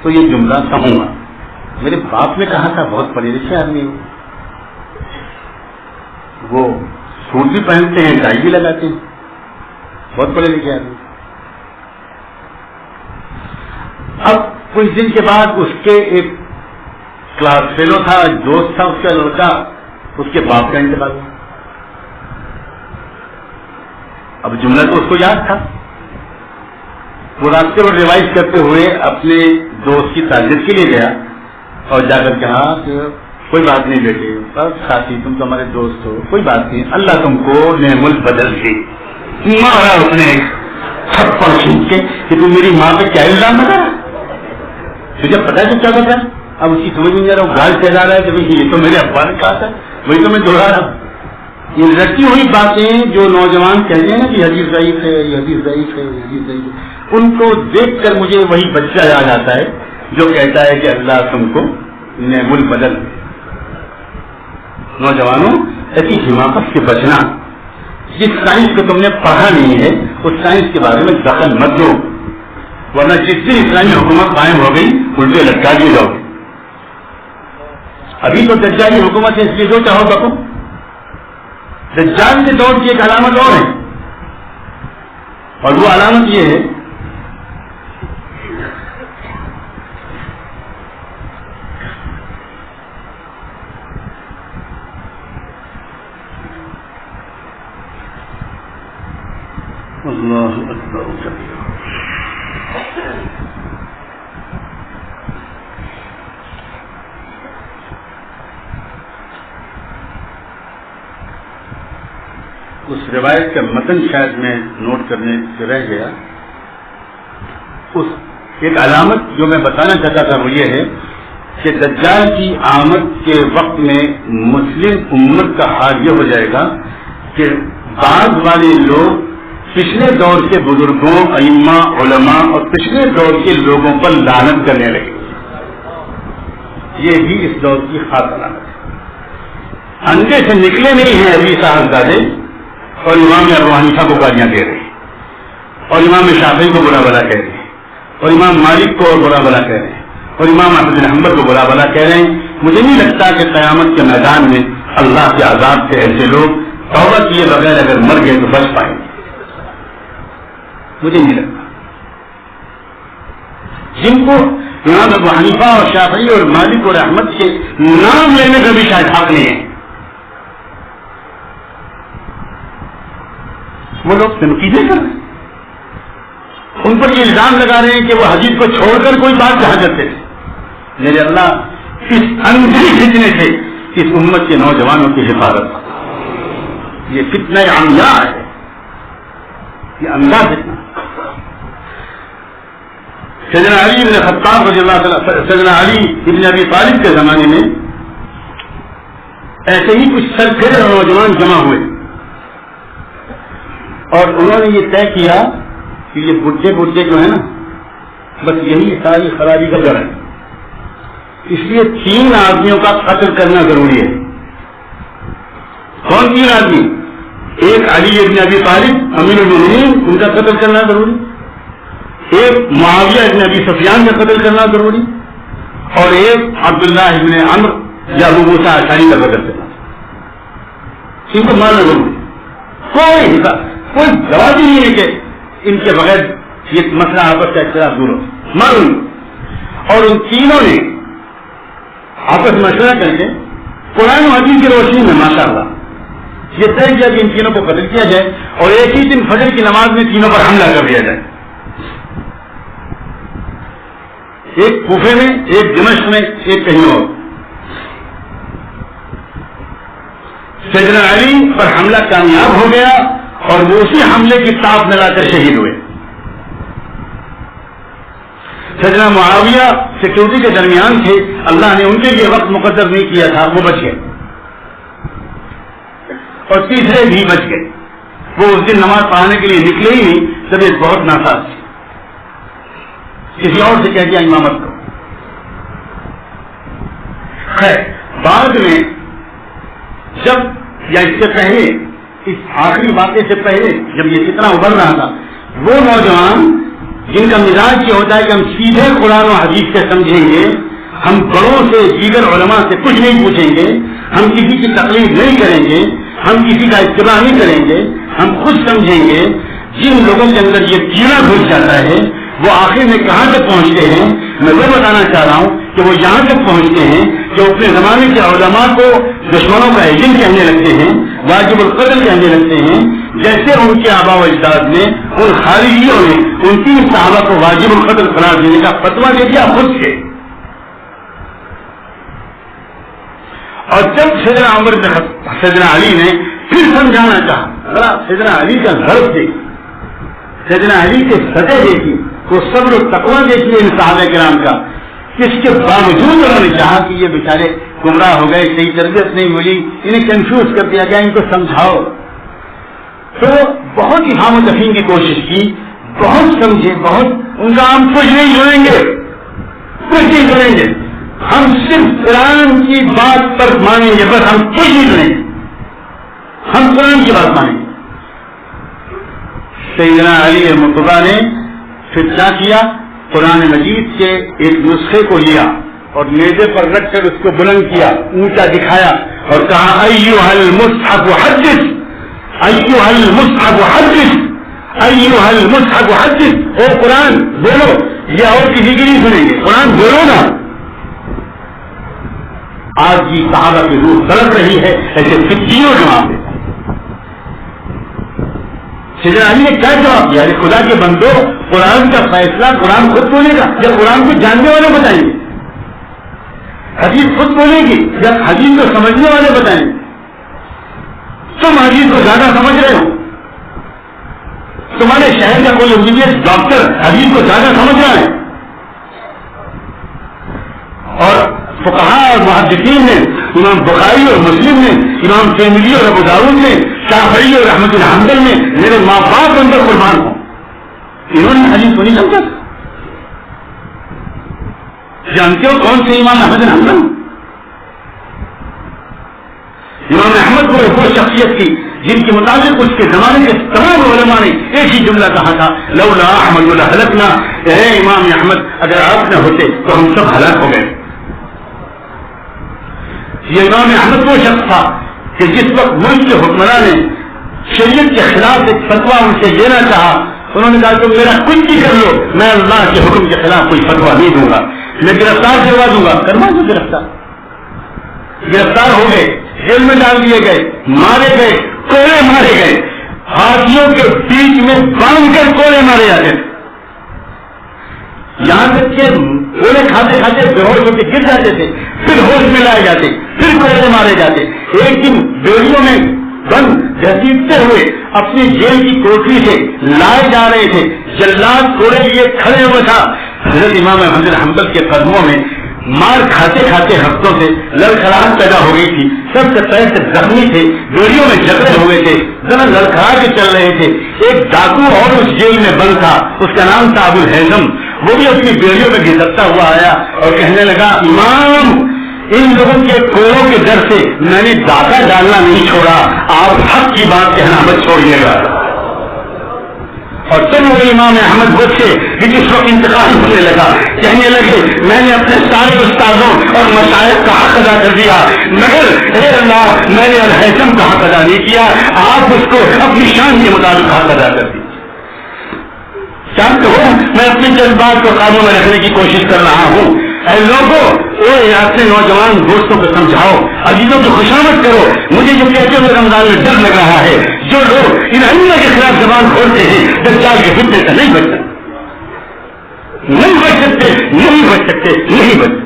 تو یہ جملہ کہوں گا. میرے باپ نے کہا تھا بہت پڑھے لکھے آدمی ہو، وہ سوٹ بھی پہنتے ہیں، ٹائی بھی لگاتے ہیں، بہت پڑھے لکھے آدمی. اب کچھ دن کے بعد اس کے ایک کلاس فیلو تھا, دوست تھا اس کا لڑکا, اس کے باپ کا انتقال ہوا. اب جملہ تو اس کو یاد تھا. وہ راستے پر ریوائز کرتے ہوئے اپنے دوست کی تعزیت کے لیے گیا اور جا کر کہا کہ کوئی بات نہیں بیٹے, بس ساتھی تم تو ہمارے دوست ہو, کوئی بات نہیں, اللہ تم کو نعم البدل دی. مارا اس نے تھپڑ کھینچ کے کہ تم میری ماں پہ کیا الزام لگا رہا, تجھے پتا ہے تو کیا بتا. اب اس کی سمجھ میں جا رہا ہوں, گال چلا رہا ہے کہ یہ تو میرے ابا نے کہا تھا, وہی تو میں دوہرا رہا ہوں. یہ رٹی ہوئی باتیں جو نوجوان کہتے ہیں نا کہ حدیث ضعیف ہے, یہ حدیث ضعیف ہے, یہ حدیث ضعیف ہے, ان کو دیکھ کر مجھے وہی بچہ یاد آتا ہے جو کہتا ہے کہ اللہ تم کو نعم البدل. نوجوانوں ایسی حماقت سے بچنا. جس سائنس کو تم نے پڑھا نہیں ہے اس سائنس کے بارے میں دخل مت دو, ورنہ جس دن اسلامی حکومت قائم ہو گئی الٹے لٹکا دیے جاؤ. ابھی تو دجالی حکومت ہے, اس لیے جو چاہو بکو. دجال کے دور کی ایک علامت اور ہے, اور وہ علامت یہ ہے اللہ اکبر کبیرہ. اس روایت کا متن شاید میں نوٹ کرنے سے رہ گیا. اس ایک علامت جو میں بتانا چاہتا تھا وہ یہ ہے کہ دجال کی آمد کے وقت میں مسلم امت کا حال یہ ہو جائے گا کہ بعض والے لوگ پچھلے دور کے بزرگوں, ائمہ, علماء اور پچھلے دور کے لوگوں پر لعنت کرنے لگے. یہ بھی اس دور کی خاص علامت ہے. اندھے سے نکلے نہیں ہیں ابھی صاحبزادے اور امام ابو حنیفہ کو گالیاں دے رہے ہیں, اور امام شافعی کو برا بلا کہہ رہے ہیں, اور امام مالک کو برا بلا کہہ رہے ہیں, اور امام احمد بن حنبل کو برا بلا کہہ رہے ہیں. مجھے نہیں لگتا کہ قیامت کے میدان میں اللہ کے عذاب سے ایسے لوگ توبہ کیے بغیر اگر مر گئے تو بچ پائیں گے. مجھے نہیں لگتا. جن کو امام ابو حنیفہ اور شافعی اور مالک اور احمد کے نام لینے کا بھی شاید حق نہیں ہے, وہ لوگ تنقیدیں کر رہے ہیں, ان پر یہ الزام لگا رہے ہیں کہ وہ حدیث کو چھوڑ کر کوئی بات کہا کرتے تھے. میرے اللہ اس اندھی فتنے سے اس امت کے نوجوانوں کی حفاظت. یہ فتنہ عمیاء ہے, یہ اندھا فتنہ. سیدنا علی بن خطاب رضی اللہ تعالیٰ, سیدنا علی ابن ابی طالب کے زمانے میں ایسے ہی کچھ سرکھڑے نوجوان جمع ہوئے اور انہوں نے یہ طے کیا کہ یہ بڈھے جو ہے نا, بس یہی ساری خرابی کا گھر ہے, اس لیے 3 آدمیوں کا قتل کرنا ضروری ہے. کون 3 آدمی؟ ایک علی ابن ابی طالب امیر المومنین, ان کا قتل کرنا ضروری. ایک معاویہ ابن ابی سفیان کا قتل کرنا ضروری, اور ایک عبداللہ ابن عمرو یا ابو موسیٰ اشعری کا قتل کرنا. ان کو مارنا ضروری. کوئی جواب ہی نہیں ہے کہ ان کے بغیر یہ مسئلہ آپس کا اختلاف دور ہو. معلوم. اور ان تینوں نے آپس مشورہ کر کے قرآن و حدیث کی روشنی میں ماشاءاللہ یہ طے کیا کہ ان تینوں کو قتل کیا جائے, اور ایک ہی دن فجر کی نماز میں تینوں پر حملہ کر دیا جائے. ایک کوفے میں, ایک دمشق میں, ایک کہیں اور. سیدنا علی پر حملہ کامیاب ہو گیا اور وہ اسی حملے کی تاپ میں لا کر شہید ہوئے. سیدنا معاویہ سیکورٹی کے درمیان تھے, اللہ نے ان کے لیے وقت مقدر نہیں کیا تھا, وہ بچ گئے. اور تیسرے بھی بچ گئے. وہ اس دن نماز پڑھانے کے لیے نکلے ہی نہیں, طبیعت بہت ناساز تھی, کسی اور سے کہہ دیا امامت کو. خیر بعد میں جب یا اس سے پہلے, اس آخری واقعے سے پہلے جب یہ اتنا ابھر رہا تھا, وہ نوجوان جن کا مزاج یہ ہوتا ہے کہ ہم سیدھے قرآن و حدیث سے سمجھیں گے, ہم بڑوں سے دیگر علماء سے کچھ نہیں پوچھیں گے, ہم کسی کی تقلید نہیں کریں گے, ہم کسی کا اتباع نہیں کریں گے, ہم خود سمجھیں گے, جن لوگوں کے اندر یہ کیڑا گھس جاتا ہے وہ آخر میں کہاں تک پہنچتے ہیں؟ میں وہ بتانا چاہ رہا ہوں کہ وہ یہاں تک پہنچتے ہیں کہ اپنے زمانے کے علماء کو دشمنوں کا ایجنٹ کہنے لگتے ہیں، واجب القتل کہنے لگتے ہیں، جیسے ان کے آبا و اجداد نے ان خارجیوں نے 29 صحابہ کو واجب القتل قرار دینے کا فتویٰ دے دیا خود سے. اور جب سیدنا علی نے پھر سمجھانا چاہا، سیدنا علی کا غرض دیکھی، سیدنا علی کے سطح دیکھی، وہ صبر و تقویٰ دیکھیے ان صحابہ کرام کا، اس کے باوجود انہوں نے چاہا کہ یہ بیچارے گمراہ ہو گئے، صحیح تربیت نہیں ملی، انہیں کنفیوز کر دیا گیا، ان کو سمجھاؤ. تو بہت افہام و تفہیم کی کوشش کی، بہت سمجھے، بہت ان کا ہم کچھ نہیں سنیں گے، کچھ نہیں سنیں گے، ہم صرف قرآن کی بات پر مانیں گے، بس ہم کچھ نہیں سنیں گے، ہم قرآن کی بات مانیں گے. سیدنا علی مرتضیٰ نے پھر کیا کیا؟ قرآن مجید کے ایک نسخے کو لیا اور میزے پر رکھ کر اس کو بلند کیا، اونچا دکھایا اور کہا ایھا المصحف حدث، ایھا المصحف حدث، ایھا المصحف حدث. او قرآن بولو، یہ اور کسی کی نہیں سنیں گے، قرآن بولو نا. آج کی صحابہ کی روح تڑپ رہی ہے ایسے فتیوں جواب دے. سیدنا علی نے کیا جواب دیا؟ خدا کے بندو، قرآن کا فیصلہ قرآن خود بولے گا یا قرآن کو جاننے والے بتائیں گے؟ حدیث خود بولے گی یا حدیث کو سمجھنے والے بتائیں گے؟ تم حدیث کو زیادہ سمجھ رہے ہو، تمہارے شہر کا کوئی انجینئر ڈاکٹر حدیث کو زیادہ سمجھ رہا ہے، اور فقہاء اور محدثین نے، امام بخاری اور مسلم نے، امام ترمذی اور ابو داؤد نے، شافعی اور احمد بن حنبل نے، میرے ماں باپ اندر قربان ہوں، انہوں نے حدیث کو نہیں سمجھا. جانتے ہو کون سے امام احمد بن حنبل؟ امام احمد کو وہ شخصیت تھی جن کے مطابق اس کے زمانے کے تمام علماء نے ایک ہی جملہ کہا تھا، لولا احمد لہلکنا، اے امام احمد اگر آپ نہ ہوتے تو ہم سب ہلاک ہو گئے. یہ امام احمد وہ شخص تھا کہ جس وقت ملک کے حکمراں نے شریعت کے خلاف ایک فتویٰ ان سے لینا چاہا، انہوں نے کہا تم میرا کچھ بھی کر لو، میں اللہ کے حکم کے خلاف کوئی فتویٰ نہیں دوں گا، میں گرفتار کروا دوں گا. کروا دو گرفتار ہو گئے، جیل میں ڈال دیے گئے، مارے گئے، کوڑے مارے گئے، ہاتھیوں کے بیچ میں باندھ کر کوڑے مارے جاتے تھے، یہاں تک کہ کوڑے کھاتے کھاتے بے ہوش ہو کے گر جاتے تھے، پھر ہوش میں لائے جاتے، پھر کوڑے مارے جاتے. ایک دن بیڑیوں میں بند گھسیٹتے ہوئے اپنی جیل کی کوٹری سے لائے جا رہے تھے، جلاد کوڑے لیے کھڑے ہوئے تھا. حضرت امام احمد بن حنبل کے قدموں میں مار کھاتے کھاتے ہفتوں سے لڑکھڑاہٹ پیدا ہو گئی تھی، سب سے پیر سے زخمی تھے، بیڑیوں میں جکڑے ہوئے تھے، ذرا لڑکھڑا کے چل رہے تھے. ایک ڈاکو اور اس جیل میں بند تھا، اس کا نام تھا ابو الہیثم، وہ بھی اپنی بیڑیوں میں گھسٹتا ہوا آیا اور کہنے لگا امام، ان لوگوں کے کوڑوں کے ڈر سے میں نے ڈاکہ ڈالنا نہیں چھوڑا، آپ حق کی بات کہنا مت چھوڑیے گا. اور تم وہ امام احمد بچے کہ جس وقت انتقال ہونے لگا کہنے لگے میں نے اپنے سارے استادوں اور مشائخ کا حق ادا کر دیا، مگر اے اللہ میں نے الہیثم کا حق ادا نہیں کیا، آپ اس کو اپنی شان کے مطابق حق ادا کر دی. جانتے ہو میں اپنی جذبات کو قابو میں رکھنے کی کوشش کر رہا ہوں. اے لوگوں، اپنے نوجوان دوستوں کو سمجھاؤ، عزیزوں کی خوشامد کرو. مجھے جو کہتے ہوئے رمضان میں ڈر لگ رہا ہے، جو لوگ ان ائمہ کے خلاف زبان کھولتے ہیں دجال کے فتنے سے نہیں بچ سکتے، نہیں بچ سکتے، نہیں بچ سکتے، نہیں بچ سکتے.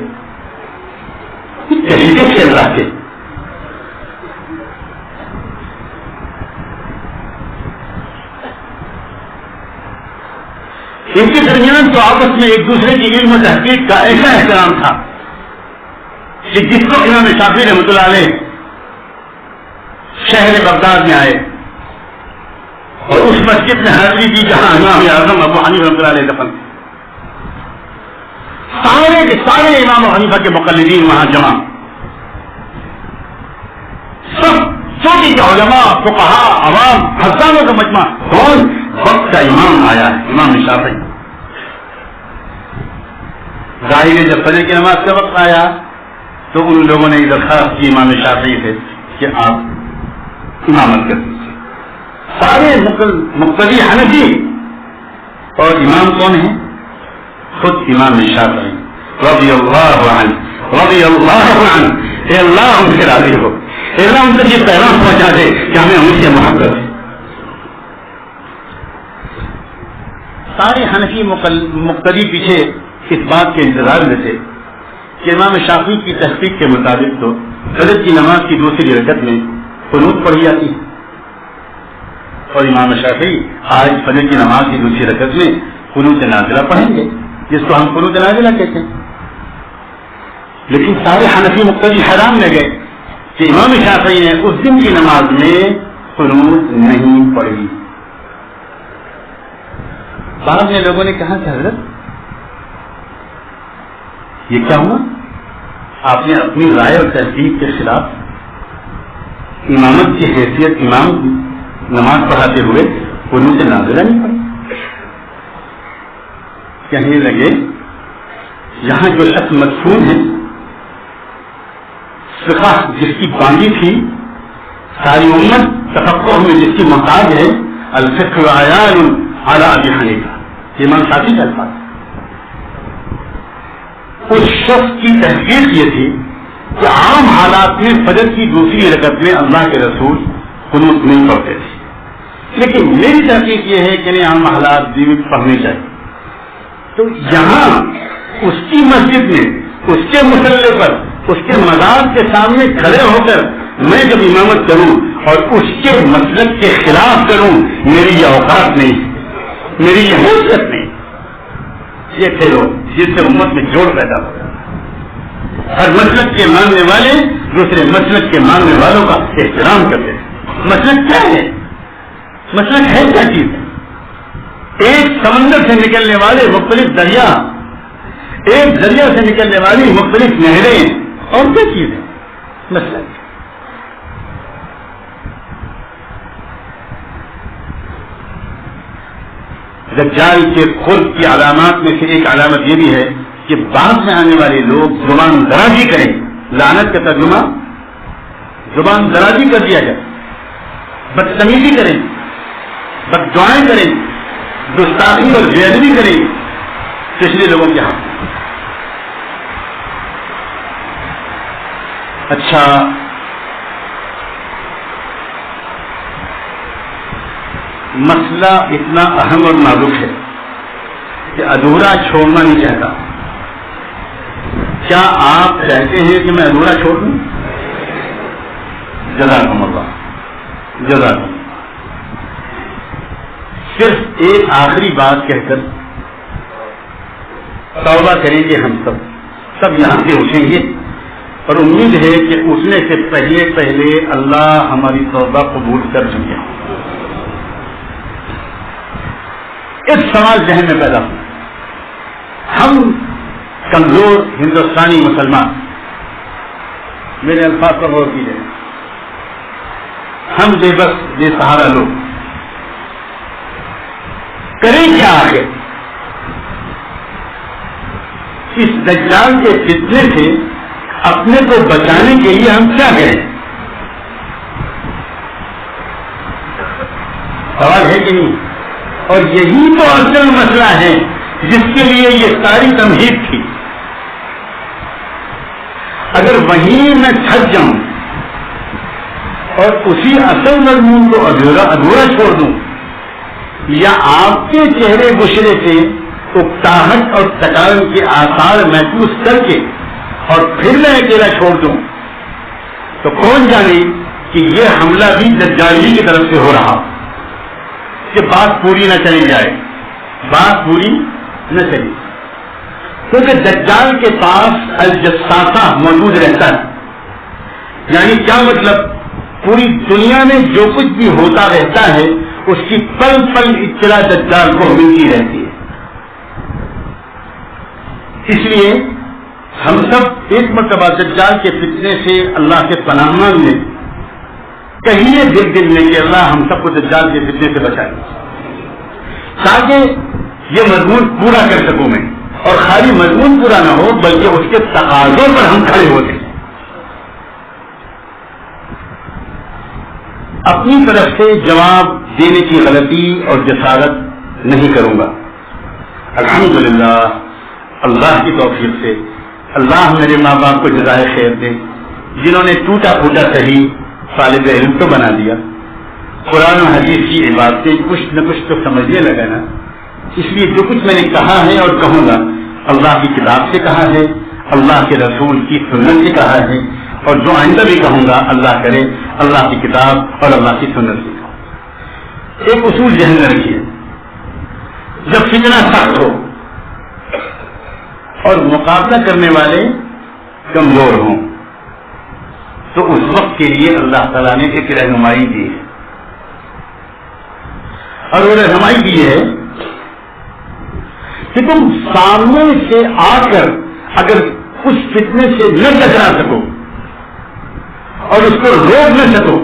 طریقے سے اللہ کے ان کے درمیان تو آپس میں ایک دوسرے کی علم و تحقیق کا ایسا احترام تھا کہ جس کو امام شافعی رحمۃ اللہ علیہ شہر بغداد میں آئے اور اس مسجد میں حاضری دی جہاں امام اعظم ابو حنیفہ رحمۃ اللہ علیہ دفن، سارے کے سارے امام حنیفہ کے مقلدین وہاں جمع، سب چھوٹی کے علماء، فقہاء، عوام، ہزاروں کا مجمع. کون؟ وقت کا امام آیا ہے، امام شافعی. ظاہر ہے جب فجر کی نماز کا وقت آیا تو ان لوگوں نے درخواست کی امام شافعی سے کہ آپ امامت کر دیجیے. سارے مقتدی حنفی، اور امام کون ہے؟ خود امام شافعی رضی اللہ عنہ، رضی اللہ عنہ۔ اے اللہ ہم سے راضی ہو، اے اللہ ہم تک یہ پیغام پہنچا دے کہ ہمیں ان سے محبت ہے۔ سارے حنفی مقتدی پیچھے اس بات کے انتظار میں تھے کہ امام شافعی کی تحقیق کے مطابق تو فجر کی نماز کی دوسری رکعت میں قنوت پڑھی جاتی ہے، اور امام شافعی آج فجر کی نماز کی دوسری رکعت میں قنوت نازلہ پڑھیں گے، جس کو ہم قنوت نازلہ کہتے ہیں۔ لیکن سارے حنفی مقتدی حیران میں گئے کہ امام شافعی نے اس دن کی نماز میں قنوت نہیں پڑھی۔ بعض نے لوگوں نے کہا کہ حضرت یہ کیا ہوا؟ آپ نے اپنی رائے اور تحقیق کے خلاف امامت کی حیثیت امام کی نماز پڑھاتے ہوئے قنوت نازلہ نہیں پڑھی۔ کہنے لگے یہاں جو شخص مدفون ہے، فقہ جس کی بانی تھی، ساری امت تفقہ میں جس کی محتاج ہے، الفقہ عیان علی ابی حنیفہ، امام شافعی کا الفاظ۔ اس شخص کی تحقیق یہ تھی کہ عام حالات میں فجر کی دوسری رکعت میں اللہ کے رسول قنوت نہیں پڑھتے تھے، لیکن میری تحقیق یہ ہے کہ نہیں، عام حالات بھی پڑھنے چاہیے۔ تو یہاں اس کی مسجد میں، اس کے مسلح پر، اس کے مزار کے سامنے کھڑے ہو کر میں جب امامت کروں اور اس کے مسلک کے خلاف کروں، میری یہ اوقات نہیں، میری یہ حیثیت نہیں۔ یہ تھے لوگ جس سے امت میں جوڑ پیدا ہو، ہر مسلک کے ماننے والے دوسرے مسلک کے ماننے والوں کا احترام کرتے ہیں۔ مسلک کیا ہے؟ مسلک ہے کیا چیز؟ ایک سمندر سے نکلنے والے مختلف دریا، ایک دریا سے نکلنے والی مختلف نہریں، اور کیا چیز ہے مسلک؟ دجال کے خود کی علامات میں سے ایک علامت یہ بھی ہے کہ بعد میں آنے والے لوگ زبان درازی کریں، لعنت کا ترجمہ زبان درازی کر دیا جائے، بدتمیزی کریں، بددعائیں کریں، گستاخی اور بے ادبی کریں پچھلے لوگوں کے ہاتھ۔ اچھا، مسئلہ اتنا اہم اور نازک ہے کہ ادھورا چھوڑنا نہیں چاہتا۔ کیا آپ چاہتے ہیں کہ میں ادھورا چھوڑ دوں؟ جزاکم اللہ، جزاکم اللہ۔ صرف ایک آخری بات کہہ کر توبہ کریں گے، ہم سب یہاں سے اٹھیں گے، اور امید ہے کہ اٹھنے سے پہلے اللہ ہماری توبہ قبول کر چکے۔ ایک سوال ذہن میں پیدا ہوا، ہم کمزور ہندوستانی مسلمان، میرے الفاظ پر غور کیجیے، ہم بے بس بے سہارا لوگ کریں کیا آگے؟ اس دجال کے فتنے سے اپنے کو بچانے کے لیے ہم کیا کریں؟ سوال ہے کہ نہیں؟ اور یہی تو اصل مسئلہ ہے جس کے لیے یہ ساری تمہید تھی۔ اگر وہیں میں تھک جاؤں اور اسی اصل مضمون کو ادھورا چھوڑ دوں، یا آپ کے چہرے بشرے سے اکتاہٹ اور تکان کے آثار محسوس کر کے اور پھر میں اکیلا چھوڑ دوں، تو کون جانے کہ یہ حملہ بھی دجالی کی طرف سے ہو رہا، کہ بات پوری نہ چلی جائے، بات پوری نہ چلی، کیونکہ دجال کے پاس الجساسہ موجود رہتا ہے۔ یعنی کیا مطلب؟ پوری دنیا میں جو کچھ بھی ہوتا رہتا ہے اس کی پل پل اطلاع دجال کو ملتی رہتی ہے۔ اس لیے ہم سب ایک مرتبہ دجال کے فتنے سے اللہ سے پناہ مانگ لیں، کہیے دل میں کہ اللہ ہم سب کو دجال کے فتنے سے بچائے، تاکہ یہ مضمون پورا کر سکوں میں، اور خالی مضمون پورا نہ ہو بلکہ اس کے تقاضوں پر ہم کھڑے ہوتے ہیں۔ اپنی طرف سے جواب دینے کی غلطی اور جسارت نہیں کروں گا. الحمدللہ اللہ کی توفیق سے اللہ میرے ماں باپ کو جزائے خیر دے، جنہوں نے ٹوٹا پھوٹا صحیح طالب علم تو بنا دیا، قرآن و حدیث کی عبادتیں کچھ نہ کچھ تو سمجھنے لگا نا. اس لیے جو کچھ میں نے کہا ہے اور کہوں گا اللہ کی کتاب سے کہا ہے، اللہ کے رسول کی سنت سے کہا ہے، اور جو آئندہ بھی کہوں گا اللہ کرے اللہ کی کتاب اور اللہ کی سنت سے کہوں. ایک اصول ذہن میں رکھیے، جب فتنہ سخت ہو اور مقابلہ کرنے والے کمزور ہوں تو اس وقت کے لیے اللہ تعالیٰ نے ایک رہنمائی دی ہے، اور وہ رہنمائی دی ہے کہ تم سامنے سے آ کر اگر اس فتنے سے نہ ٹکرا سکو اور اس کو روک نہ سکو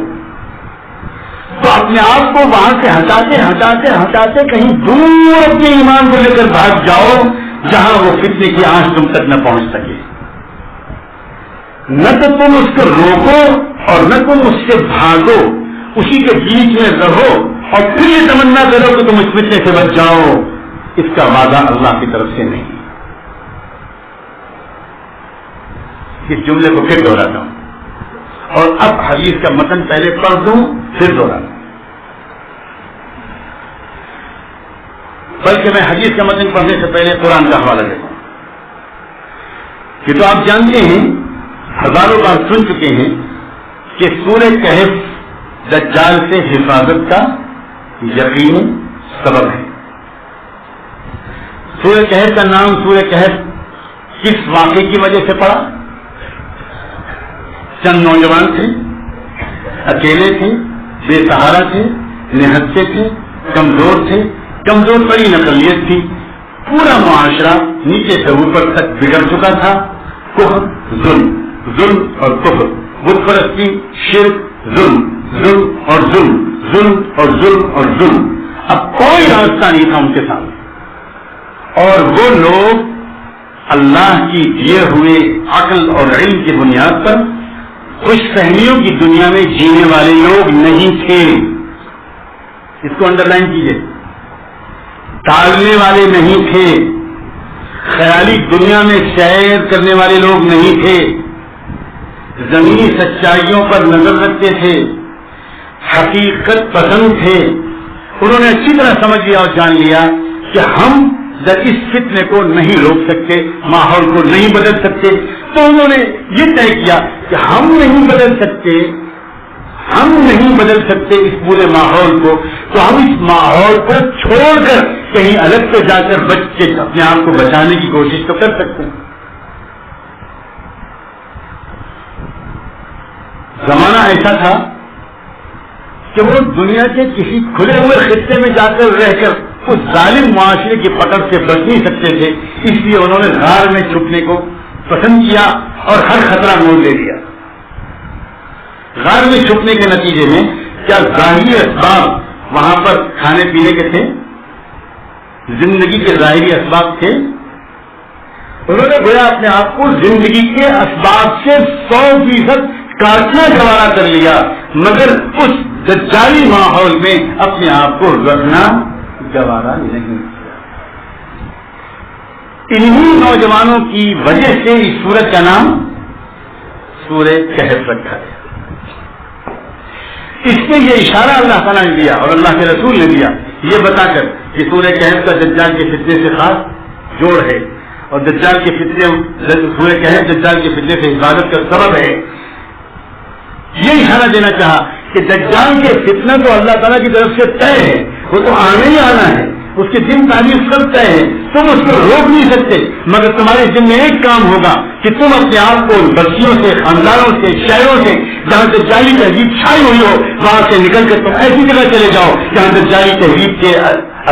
تو اپنے آپ کو وہاں سے ہٹاتے ہٹاتے ہٹاتے کہیں دور اپنے ایمان کو لے کر بھاگ جاؤ جہاں وہ فتنے کی آنچ تم تک نہ پہنچ سکے. نہ تو تم اس کو روکو اور نہ تم اس سے بھاگو، اسی کے بیچ میں رہو اور پھر یہ تمنا کرو کہ تم اس فتنے سے بچ جاؤ. اس کا وعدہ اللہ کی طرف سے نہیں. اس جملے کو پھر دوہراتا ہوں اور اب حدیث کا متن پہلے پڑھ دوں پھر دوہراتا ہوں، بلکہ میں حدیث کا متن پڑھنے سے پہلے قرآن کا حوالہ دیتا ہوں. یہ تو آپ جانتے ہیں، ہزاروں بار سن چکے ہیں کہ سورہ کہف دجال سے حفاظت کا یقینی سبب ہے. سورہ کہف کا نام سورہ کہف کس واقعے کی وجہ سے پڑا؟ چند نوجوان تھے، اکیلے تھے، بے سہارا تھے، نہتے تھے، کمزور تھے، کمزور پڑی نقلیت تھی، پورا معاشرہ نیچے سے اوپر تک بگڑ چکا تھا. کفر، ظلم اور کفر، بت پرستی، شرک، ظلم اور ظلم، ظلم اور ظلم اور ظلم. اب کوئی راستہ نہیں تھا ان کے سامنے، اور وہ لوگ اللہ کی دیے ہوئے عقل اور علم کی بنیاد پر خوش فہمیوں کی دنیا میں جینے والے لوگ نہیں تھے. اس کو انڈر لائن کیجیے، ٹالنے والے نہیں تھے، خیالی دنیا میں سیر کرنے والے لوگ نہیں تھے، زمینی سچائیوں پر نظر رکھتے تھے، حقیقت پسند تھے. انہوں نے اچھی طرح سمجھ لیا اور جان لیا کہ ہم اس فتنے کو نہیں روک سکتے، ماحول کو نہیں بدل سکتے. تو انہوں نے یہ طے کیا کہ ہم نہیں بدل سکتے اس پورے ماحول کو، تو ہم اس ماحول کو چھوڑ کر کہیں الگ سے جا کر بچ کے اپنے آپ کو بچانے کی کوشش تو کر سکتے ہیں. زمانہ ایسا تھا کہ وہ دنیا کے کسی کھلے ہوئے خطے میں جا کر رہ کر اس ظالم معاشرے کی پکڑ سے بچ نہیں سکتے تھے، اس لیے انہوں نے غار میں چھپنے کو پسند کیا اور ہر خطرہ مول لے لیا. غار میں چھپنے کے نتیجے میں کیا ظاہری اسباب وہاں پر کھانے پینے کے تھے، زندگی کے ظاہری اسباب تھے. انہوں نے گویا اپنے آپ کو زندگی کے اسباب سے 100% کاٹنا گوارا کر لیا، مگر اس دجالی ماحول میں اپنے آپ کو رکھنا گوارا نہیں کیا. انہی نوجوانوں کی وجہ سے اس سورت کا نام سورہ کہف رکھا ہے. اس میں یہ اشارہ اللہ تعالیٰ نے دیا اور اللہ کے رسول نے دیا یہ بتا کر کہ سورہ کہف کا دجال کے فتنے سے خاص جوڑ ہے، اور دجال کے فتنے سورہ کہف دجال کے فتنے سے حفاظت کا سبب ہے. یہ اشارہ دینا چاہا کہ دجال کے فتنہ تو اللہ تعالیٰ کی طرف سے طے ہے، وہ تو آنے ہی آنا ہے، اس کے دن تعریف سب طے ہے، تم اس کو روک نہیں سکتے. مگر تمہارے ذمہ میں ایک کام ہوگا کہ تم اپنے آپ کو بستیوں سے، خاندانوں سے، شہروں سے جہاں دجالی تہذیب چھائی ہوئی ہو وہاں سے نکل کر تم ایسی جگہ چلے جاؤ جہاں دجالی تہذیب کے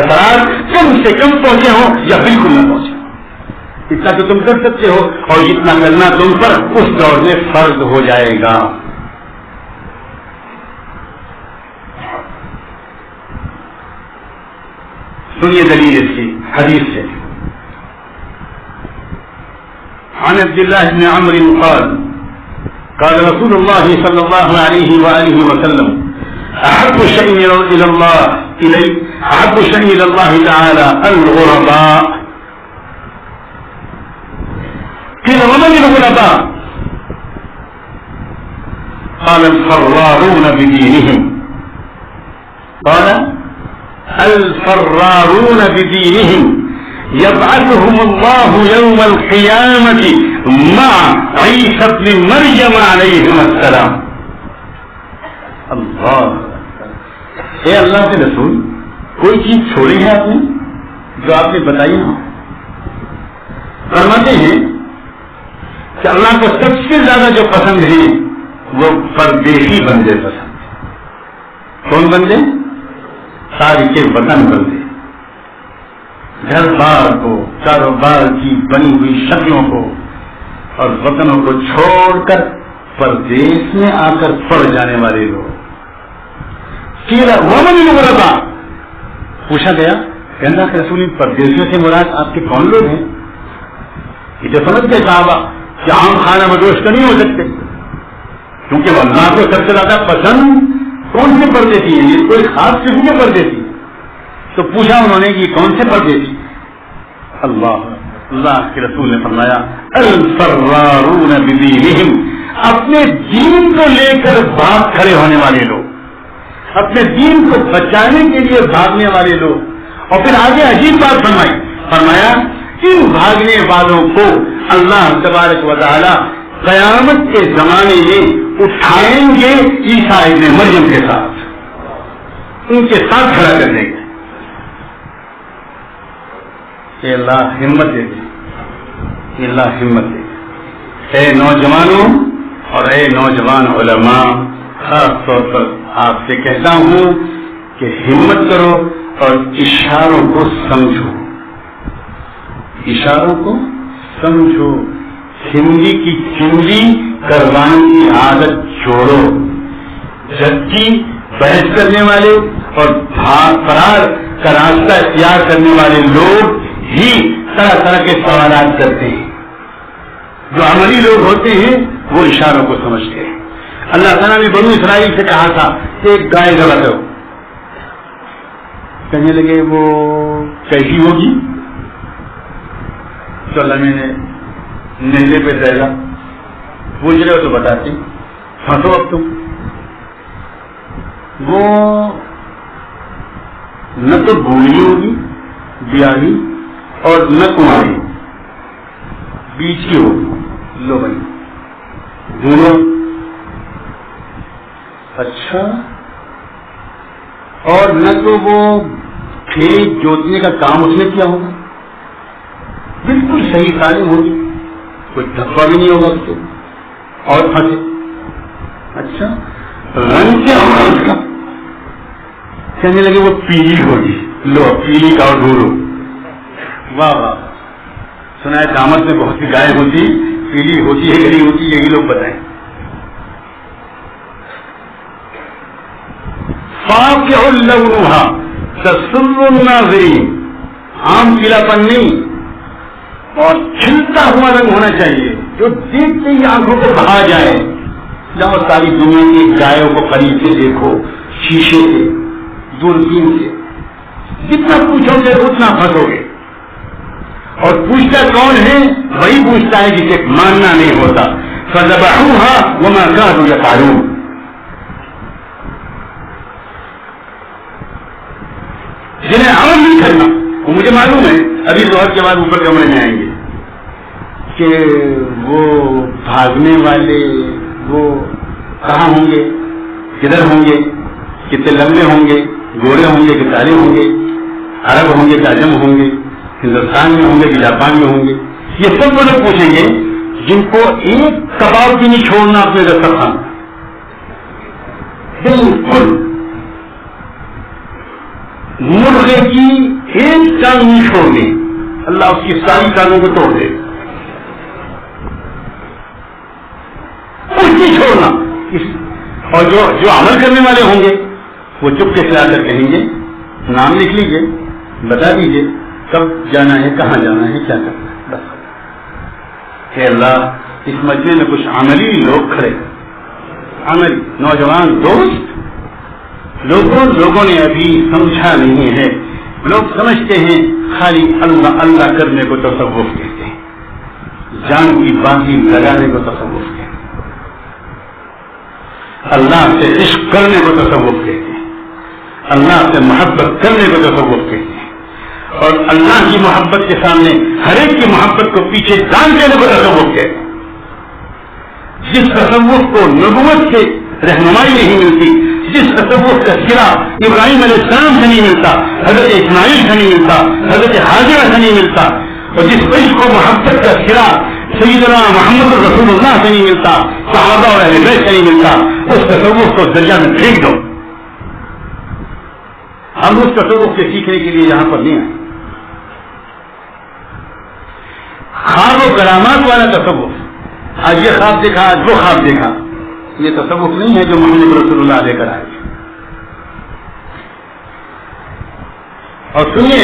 اثرات کم سے کم پہنچے ہوں یا بالکل نہ پہنچے. اتنا تو تم کر سکتے ہو، اور اتنا کرنا تم پر اس دور میں فرض ہو جائے گا. سنیے دلیل اس کی حدیث سے. عن عبد الله بن عمرو قال قال رسول الله صلى الله عليه وآله وسلم احب شيء الى الله تعالى الغرباء. قيل ومن الغرباء؟ قال الفرارون بدينهم. قال الفرارون بدينهم يبعثهم الله يوم القيامة مع عيسى ابن مريم عليهما السلام. اللہ اے اللہ کے رسول، کوئی چیز چھوڑی ہے آپ نے جو آپ نے بتائی ہو؟ فرماتے ہیں کہ اللہ کو سب سے زیادہ جو پسند ہے وہ پردیسی بندے پسند. کون بندے؟ تارک وطن بندے، گھر بار کو، کاروبار کی بنی ہوئی شکلوں کو اور وطنوں کو چھوڑ کر پردیس میں آ کر پڑ جانے والے لوگ. ومن الغرباء پوچھا گیا کہ اللہ کے رسول پردیسیوں سے مراد آپ کے کون لوگ ہیں؟ یہ تو سمجھتے صحابہ کہ عام کھانا بدوش تو نہیں ہو سکتے، کیونکہ وہ اللہ کو سب سے زیادہ پسند کون سے پردیسی ہیں؟ یہ کوئی خاص قسم کے پردیسی. تو پوچھا انہوں نے کہ کون سے پردیسی؟ اللہ کے رسول نے فرمایا الفرارون بدینہم، اپنے دین کو لے کر بھاگ کھڑے ہونے والے لوگ، اپنے دین کو بچانے کے لیے بھاگنے والے لوگ. اور پھر آگے عجیب بات فرمایا ان بھاگنے والوں کو اللہ تبارک و تعالی قیامت کے زمانے میں اٹھائیں گے عیسیٰ ابن مریم کے ساتھ، ان کے ساتھ کھڑا کر دیں گے. کہ اللہ ہمت دے گی، کہ اللہ ہمت دے گی. اے نوجوانوں اور اے نوجوان علماء، خاص طور پر آپ سے کہتا ہوں کہ ہمت کرو اور اشاروں کو سمجھو، اشاروں کو سمجھو. ہندی کی چنگی کروانے کی عادت چھوڑو. جبکہ بحث کرنے والے اور فرار کا راستہ اختیار کرنے والے لوگ ہی طرح طرح کے سوالات کرتے ہیں. جو عملی لوگ ہوتے ہیں وہ اشاروں کو سمجھتے ہیں. اللہ تعالیٰ نے بنو اسرائیل سے کہا تھا کہ ایک گائے ذبح کرو. کہنے لگے وہ کیسی ہوگی؟ تو اللہ نے نیزے پہ دہلا پوچھ رہے ہو تو بتاتے ہنسو اب تم. وہ نہ تو بوڑھی ہوگی بیاہی اور نہ کماری، بیچ کی ہوگی. لو بھائی دونوں. اچھا، اور نہ تو وہ کھیت جوتنے کا کام اس نے کیا ہوگا، بالکل صحیح تعلیم ہوگی، کوئی دھبا بھی نہیں ہوگا اس کو، اور پھنسے. اچھا، رنگ کیا ہوگا اس کا؟ کہنے لگے وہ پیلی ہوگی. لو پیلی کا اور ڈھونڈو. واہ واہ، سنا ہے دامت میں بہت سی گائے ہوتی، پیلی ہوتی ہے گری ہوتی، یہی لوگ بتائیں. فاقع لونها تسر الناظرین، عام پیلا پن نہیں اور کھلتا ہوا رنگ ہونا چاہیے جو دیکھتے ہی آنکھوں کو بہا جائے. جب ساری دنیا کی گایوں کو قریب سے دیکھو، شیشے سے، دوربین سے، جتنا پوچھو گے اتنا پھنسو گے. اور پوچھتا کون ہے؟ وہی پوچھتا ہے جسے ماننا نہیں ہوتا. فذبحوها وما كانوا يفعلون. جنہیں عمل نہیں کرنا، وہ مجھے معلوم ہے ابھی ظہر کے بعد اوپر کمرے میں آئیں گے کہ وہ بھاگنے والے وہ کہاں ہوں گے، کدھر ہوں گے، کتنے لمبے ہوں گے، گورے ہوں گے کہ کالے ہوں گے، عرب ہوں گے کہ عجم ہوں گے، ہندوستان میں ہوں گے کہ جاپان میں ہوں گے. یہ سب وہ لوگ پوچھیں گے جن کو ایک کباب بھی نہیں چھوڑنا اپنے دسترخوان، بالکل مرغے کی ایک ٹانگ نہیں چھوڑنی، اللہ اس کی ساری ٹانگوں کو توڑ دے. کچھ نہیں چھوڑنا. اور جو عمل کرنے والے ہوں گے وہ چپکے سے آ کر کہیں گے نام لکھ لیجیے، بتا دیجیے کب جانا ہے، کہاں جانا ہے، کیا کرنا ہے. بس کہ اللہ اس مجمع میں کچھ عملی لوگ کھڑے، عملی نوجوان دوست لوگوں نے ابھی سمجھا نہیں ہے. لوگ سمجھتے ہیں خالی اللہ اللہ کرنے کو تصوف کہتے ہیں, جان کی بازی لگانے کو تصوف کہتے ہیں, اللہ سے عشق کرنے کو تصوف کہتے ہیں, اللہ سے محبت کرنے کو تصوف کہتے ہیں, اور اللہ کی محبت کے سامنے ہر ایک کی محبت کو پیچھے ڈال دینے کو تصوف کہتے ہیں. جس تصوف کو نبوت سے رہنمائی نہیں ملتی, جس تصوف کا سرا ابراہیم علیہ السلام سے نہیں ملتا, حضرت اسماعیل سے نہیں ملتا, حضرت حاجرہ سے نہیں ملتا, اور جس عشق کو محبت کا سرا سیدنا محمد رسول اللہ سے نہیں ملتا, صحابہ اور اہل بیت سے نہیں ملتا, اس تصوف کو دریا میں پھینک دو. ہم اس تصوف سے سیکھنے کے لیے یہاں پر نہیں آئے. خواب و کرامات والا تصوف, آج یہ خواب دیکھا آج وہ خواب دیکھا, یہ تصوف نہیں ہے جو محمد رسول اللہ لے کر آئے. اور سنیے,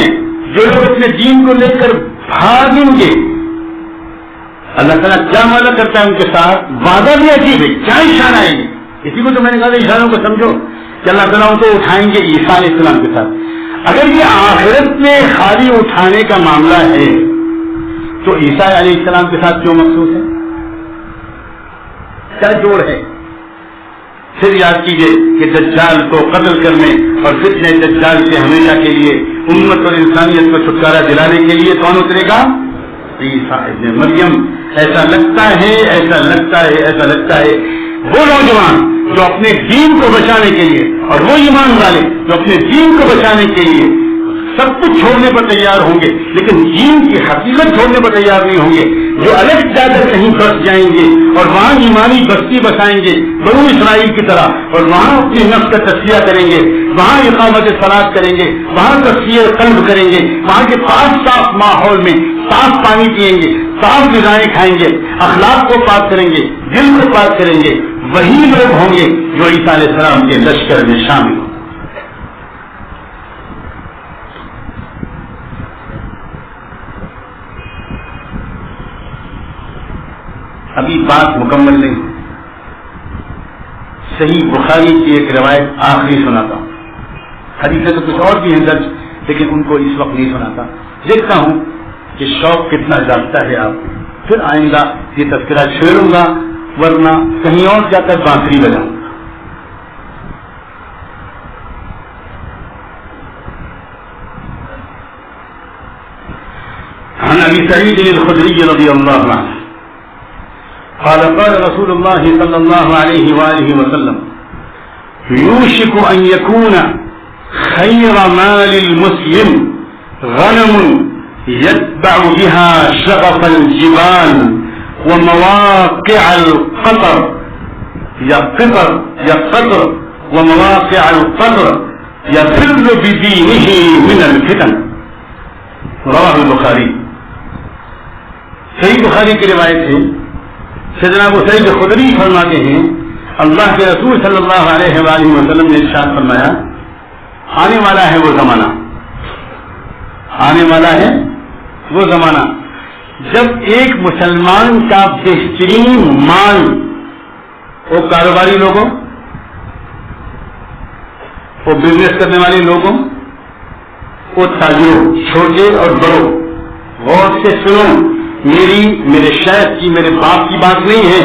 جو لوگ اپنے دین کو لے کر بھاگیں گے, اللہ تعالیٰ کیا وعدہ کرتا ہے ان کے ساتھ, وعدہ بھی عجیب ہے, کیا اشارہ ہے. اسی کو تو میں نے کہا اشاروں کو سمجھو کہ اللہ تعالیٰ ان کو اٹھائیں گے عیسیٰ علیہ السلام کے ساتھ. اگر یہ آخرت میں خالی اٹھانے کا معاملہ ہے تو عیسیٰ علیہ السلام کے ساتھ کیوں مخصوص ہے, کیا جوڑ ہے. پھر یاد کیجئے کہ دجال کو قتل کرنے اور فتنہ دجال سے ہمیشہ کے لیے امت اور انسانیت کو چھٹکارا دلانے کے لیے کون اترے گا, عیسیٰ ابن مریم. ایسا لگتا ہے, ایسا لگتا ہے, ایسا لگتا ہے وہ نوجوان جو اپنے دین کو بچانے کے لیے, اور وہ ایمان والے جو اپنے دین کو بچانے کے لیے سب کچھ چھوڑنے پر تیار ہوں گے, لیکن دین کی حقیقت چھوڑنے پر تیار نہیں ہوں گے, جو الگ جا کر کہیں بس جائیں گے اور وہاں ایمانی بستی بسائیں گے بنو اسرائیل کی طرح, اور وہاں اپنی نفس کا تزکیہ کریں گے, وہاں اقامت صلاۃ کریں گے, وہاں تزکیہ قلب کریں گے, وہاں کے صاف ماحول میں صاف پانی پیئیں گے, صاف غذائیں کھائیں گے, اخلاق کو پاک کریں گے, دل کو پاک کریں گے, وہی لوگ ہوں گے جو عیسیٰ علیہ السلام کے لشکر میں شامل ہوں. ابھی بات مکمل نہیں, صحیح بخاری کی ایک روایت آخری سناتا ہوں. حدیثیں تو کچھ اور بھی ہیں درج, لیکن ان کو اس وقت نہیں سناتا. دیکھتا ہوں کہ شوق کتنا جاگتا ہے آپ. پھر آئندہ یہ تذکرہ چھیڑوں گا, ورنہ کہیں اور جا کر بانسری بجاؤں گا. عن ابی سعید الخدری رضی اللہ عنہ قال قال رسول الله صلى الله عليه وآله وسلم يوشك أن يكون خير مال المسلم غنم يتبع بها شغف الجبال ومواقع القطر يقطر ومواقع القطر يفر بدينه من الفتن. رواه البخاری. صحیح بخاری کی روایت ہے. سیدنا ابو سعید خدری فرماتے ہیں اللہ کے رسول صلی اللہ علیہ وآلہ وسلم نے ارشاد فرمایا, آنے والا ہے وہ زمانہ, آنے والا ہے وہ زمانہ جب ایک مسلمان کا بہترین مال وہ کاروباری لوگوں, وہ بزنس کرنے والے لوگوں, وہ تاجروں چھوٹے اور بڑوں, غور سے سنو, میرے شیخ کی میرے باپ کی بات نہیں ہے,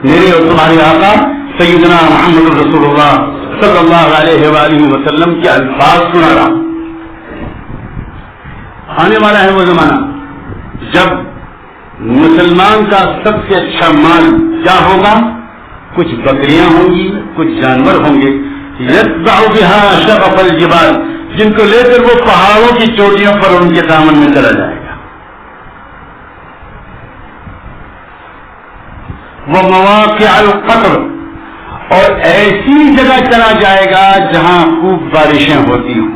میرے اور تمہارے آقا سیدنا محمد رسول اللہ صلی اللہ علیہ وآلہ وسلم کے الفاظ سنا رہا. آنے والا ہے وہ زمانہ جب مسلمان کا سب سے اچھا مال کیا ہوگا, کچھ بکریاں ہوں گی, کچھ جانور ہوں گے, یتبع بها شغف الجبال, جن کو لے کر وہ پہاڑوں کی چوٹیوں پر ان کے دامن میں چلا جائے گا. وہ مواقع القطر, اور ایسی جگہ چلا جائے گا جہاں خوب بارشیں ہوتی ہوں.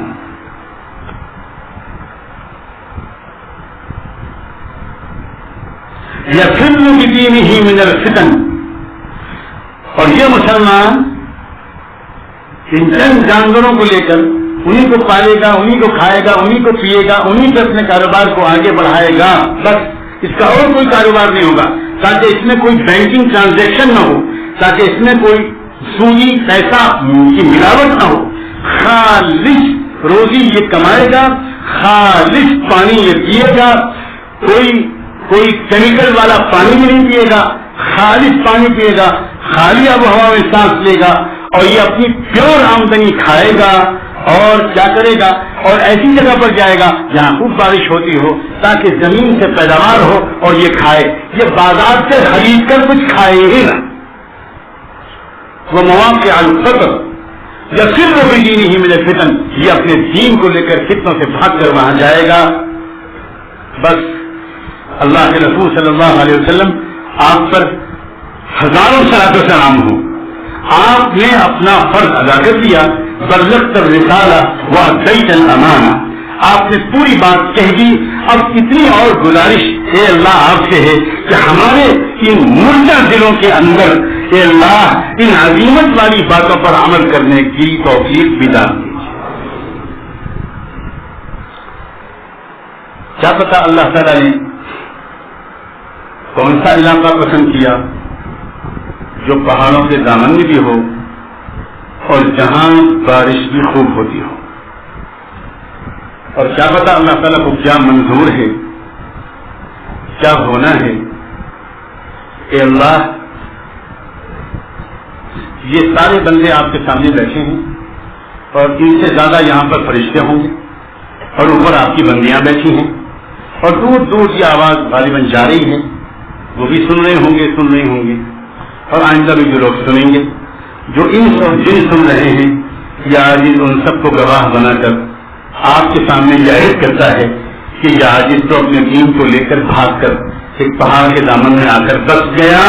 یفر بدینہ من الفتن, اور یہ مسلمان ان چند جانوروں کو لے کر انہیں کو پالے گا, انہیں کو کھائے گا, انہیں کو پیے گا, انہیں سے اپنے کاروبار کو آگے بڑھائے گا, بس اس کا اور کوئی کاروبار نہیں ہوگا, تاکہ اس میں کوئی بینکنگ ٹرانزیکشن نہ ہو, تاکہ اس میں کوئی سودی پیسہ کی ملاوٹ نہ ہو, خالص روزی یہ کمائے گا، خالص پانی یہ پیے گا، کوئی کیمیکل والا پانی بھی نہیں پیے گا، خالص پانی پیے گا، خالی آب و ہوا میں سانس لے گا، اور یہ اپنی پیور آمدنی کھائے گا، اور کیا کرے گا، اور ایسی جگہ پر جائے گا جہاں خوب بارش ہوتی ہو تاکہ زمین سے پیداوار ہو اور یہ کھائے، یہ بازار سے خرید کر کچھ کھائے ہی نہ۔ وہ مواقع الفطر یا صرف بھی دین ہی ملے فتن، یہ اپنے دین کو لے کر فتنوں سے بھاگ کر وہاں جائے گا۔ بس اللہ کے رسول صلی اللہ علیہ وسلم آپ پر ہزاروں صلاۃ و سلام ہو، آپ نے اپنا فرض ادا کر دیا، بلغت الرسالہ وادیت الامانہ، آپ نے پوری بات کہہ دی۔ اب اتنی اور گزارش اے اللہ آپ سے ہے کہ ہمارے ان مردہ دلوں کے اندر اے اللہ ان عظیمت والی باتوں پر عمل کرنے کی توفیق بھی دان دیجیے۔ کیا پتا اللہ تعالیٰ نے کون سا علاقہ پسند کیا جو پہاڑوں کے دامن میں بھی ہو اور جہاں بارش بھی خوب ہوتی ہو، اور کیا پتا اللہ تعالیٰ کو کیا منظور ہے، کیا ہونا ہے۔ کہ اللہ یہ سارے بندے آپ کے سامنے بیٹھے ہیں اور ان سے زیادہ یہاں پر فرشتے ہوں گے، اور اوپر آپ کی بندیاں بیٹھی ہیں، اور دور دور کی آواز غالباً جا رہی ہے، وہ بھی سن رہے ہوں گے، اور آئندہ بھی جو لوگ سنیں گے، جو جن سن رہے ہیں، یا عاجز ان سب کو گواہ بنا کر آپ کے سامنے ظاہر کرتا ہے کہ یہ عاجز تو اپنے دین کو لے کر بھاگ کر ایک پہاڑ کے دامن میں آ کر بس گیا،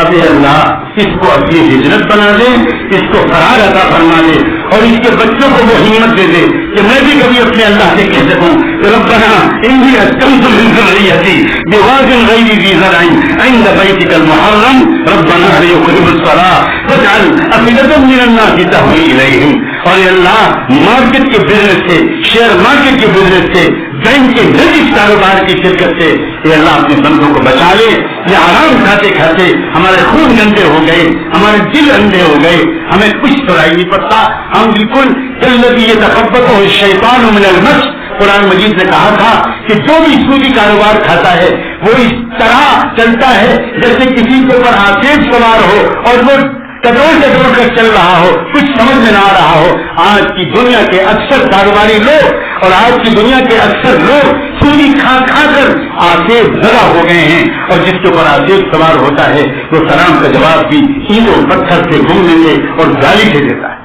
اب اے اللہ اس کو اپنی ہجرت بنا دے، اس کو فرار عطا فرما دے، اور اس کے بچوں کو وہ ہمت دے دے کہ میں بھی کبھی اپنے اللہ سے کہہ سکوں ربنا انی اسکنت من ذریتی بواد غیر ذی زرع عند بیتک المحرم ربنا لیقیموا الصلاۃ فاجعل افئدة من الناس تهوی الیہم۔ اور اللہ مارکیٹ کے بزنس سے، شیئر مارکیٹ کے بزنس سے، بینک کے نجی کاروبار کی شرکت سے یہ اللہ اپنے بندوں کو بچا لے۔ یہ آرام کھاتے کھاتے ہمارے خون گندے ہو گئے، ہمارے دل اندھے ہو گئے، ہمیں کچھ سنائی نہیں پڑتا، ہم بالکل الذی یتخبطہ الشیطان من المس۔ قرآن مجید نے کہا تھا کہ جو بھی سودی کاروبار کھاتا ہے وہ اس طرح چلتا ہے جیسے کسی کے اوپر آسیب سوار ہو اور وہ ٹٹوڑ کر چل رہا ہو، کچھ سمجھ میں نہ آ رہا ہو۔ آج کی دنیا کے اکثر کاروباری لوگ اور آج کی دنیا کے اکثر لوگ سودی کھا کھا کر آسیب زدہ ہو گئے ہیں، اور جس کے اوپر آسیب سوار ہوتا ہے وہ سلام کا جواب بھی اینٹ و پتھر سے گھومنے سے اور گالی سے دیتا ہے۔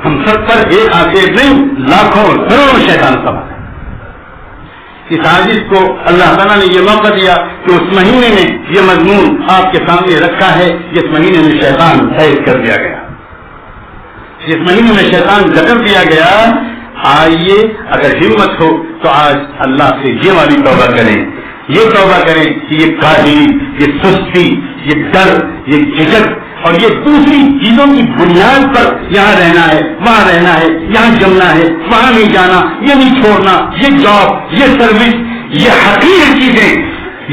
ہم سب پر ایک آسیب نہیں، لاکھوں کروڑوں شیطان سوار ہے۔ اس عاجز کو اللہ تعالیٰ نے یہ موقع دیا کہ اس مہینے میں یہ مضمون آپ کے سامنے رکھا ہے، جس مہینے میں شیطان قید کر دیا گیا، جس مہینے میں شیطان جکڑ دیا گیا۔ آئیے اگر ہمت ہو تو آج اللہ سے یہ والی توبہ کریں، یہ توبہ کریں کہ یہ کاہلی، یہ سستی، یہ ڈر، یہ جھجک اور یہ دوسری چیزوں کی بنیاد پر یہاں رہنا ہے، وہاں رہنا ہے، یہاں جمنا ہے، وہاں نہیں جانا، یہ نہیں چھوڑنا، یہ جاب، یہ سروس، یہ حقیر چیزیں،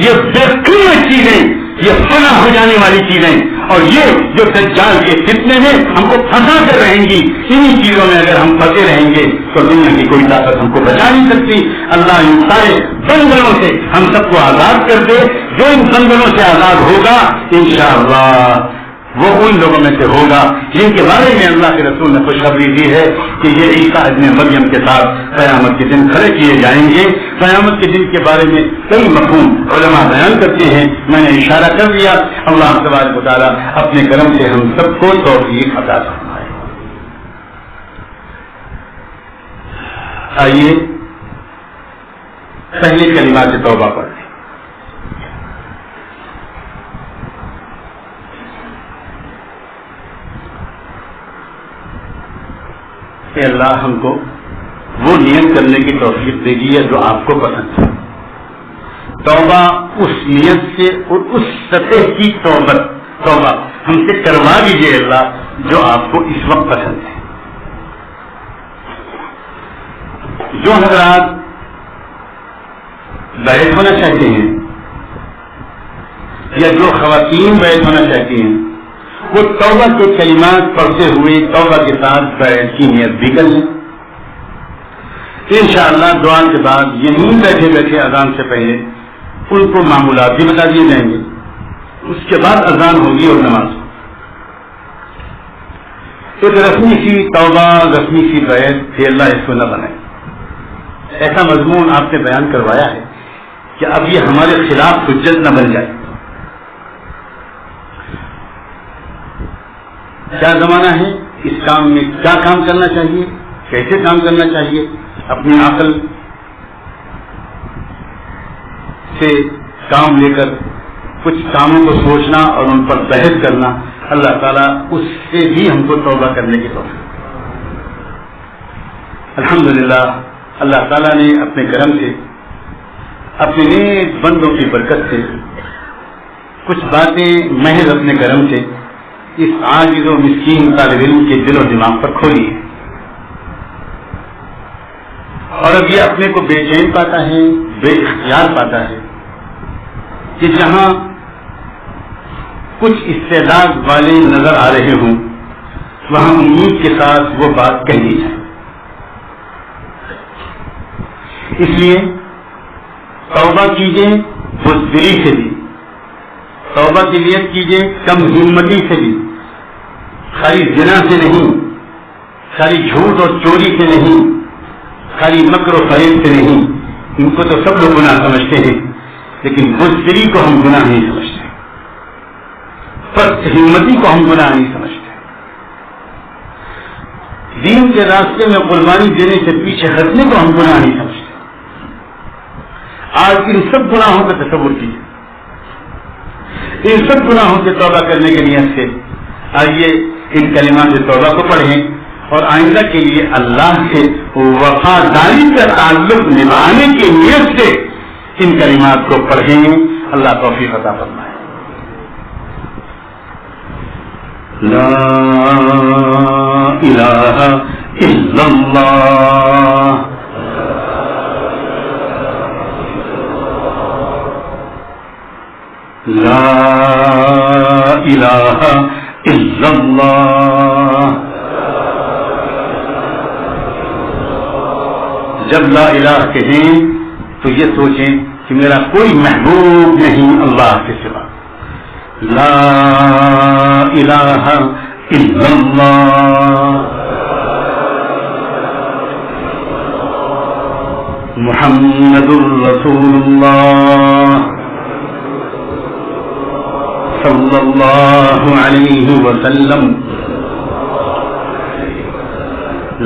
یہ بے قیمت چیزیں، یہ فنا ہو جانے والی چیزیں، اور یہ جو دجال کے فتنے میں ہم کو پھنسا کر رہیں گی، انہی چیزوں میں اگر ہم پھنسے رہیں گے تو دنیا کی کوئی طاقت ہم کو بچا نہیں سکتی۔ اللہ ان سارے بندروں سے ہم سب کو آزاد کر دے۔ جو ان بندروں سے آزاد ہوگا انشاءاللہ وہ ان لوگوں میں سے ہوگا جن کے بارے میں اللہ کے رسول نے خوشخبری دی ہے کہ یہ عیسیٰ ابن مریم کے ساتھ قیامت کے دن کھڑے کیے جائیں گے۔ قیامت کے دن کے بارے میں کئی مفہوم علماء بیان کرتے ہیں، میں نے اشارہ کر دیا۔ اللہ تبارک و تعالیٰ اپنے کرم سے ہم سب کو توفیق عطا فرمائے۔ آئیے پہلے کلمات توبہ پڑھیں۔ کہ اللہ ہم کو وہ نیت کرنے کی توفیق دے گی جو آپ کو پسند ہے۔ توبہ اس نیت سے اور اس سطح کی توبہ ہم سے کروا دیجیے اللہ جو آپ کو اس وقت پسند ہے۔ جو حضرات بیعت ہونا چاہتے ہیں یا جو خواتین بیعت ہونا چاہتی ہیں وہ توبہ کے کلمات پڑھتے ہوئے توبہ کے ساتھ بیعت کی نیت بھی کر لیں. انشاءاللہ دعا کے بعد یہیں بیٹھے بیٹھے اذان سے پہلے ان کو معمولات بھی بتا دیے جائیں گے. اس کے بعد اذان ہوگی اور نماز. ایک رسمی سی توبہ، رسمی سی بیعت کہ اللہ اس کو نہ بنائے، ایسا مضمون آپ نے بیان کروایا ہے کہ اب یہ ہمارے خلاف حجت نہ بن جائے. کیا زمانہ ہے، اس کام میں کیا کام کرنا چاہیے، کیسے کام کرنا چاہیے، اپنی عقل سے کام لے کر کچھ کاموں کو سوچنا اور ان پر بحث کرنا، اللہ تعالیٰ اس سے بھی ہم کو توبہ کرنے کی توفیق. الحمدللہ اللہ تعالیٰ نے اپنے کرم سے، اپنے نیک بندوں کی برکت سے کچھ باتیں محض اپنے کرم سے اس عاجز و مسکین طالب علم کے دل و دماغ پر کھولی ہے. اور اب یہ اپنے کو بے چین پاتا ہے، بے اختیار پاتا ہے کہ جہاں کچھ استعداد والے نظر آ رہے ہوں وہاں امید کے ساتھ وہ بات کہہ دی جائے. اس لیے توبہ کیجیے بزدلی سے بھی، توبہ کی نیت کیجیے کم ہمتی سے بھی، خالی زنا سے نہیں، خالی جھوٹ اور چوری سے نہیں، خالی مکر و فریب سے نہیں. ان کو تو سب لوگ گناہ سمجھتے ہیں لیکن بزدلی کو ہم گناہ نہیں سمجھتے، پست ہمتی کو ہم گناہ نہیں سمجھتے. دین کے راستے میں قربانی دینے سے پیچھے ہٹنے کو ہم گناہ نہیں سمجھتے. آج ان سب گناہوں کا تصور کیجیے، ان سب گناہوں سے توبہ کرنے کی نیت سے آئیے ان کلمات سے توبہ کو پڑھیں اور آئندہ کے لیے اللہ سے وفاداری کا تعلق نبھانے کی نیت سے ان کلمات کو پڑھیں. اللہ توفیق عطا فرمائے. لا الہ الا اللہ لا الہ الا اللہ. جب لا الہ کہیں تو یہ سوچیں کہ میرا کوئی محبوب نہیں اللہ کے سوا. لا الہ الا اللہ محمد رسول اللہ صلی اللہ علیہ وسلم.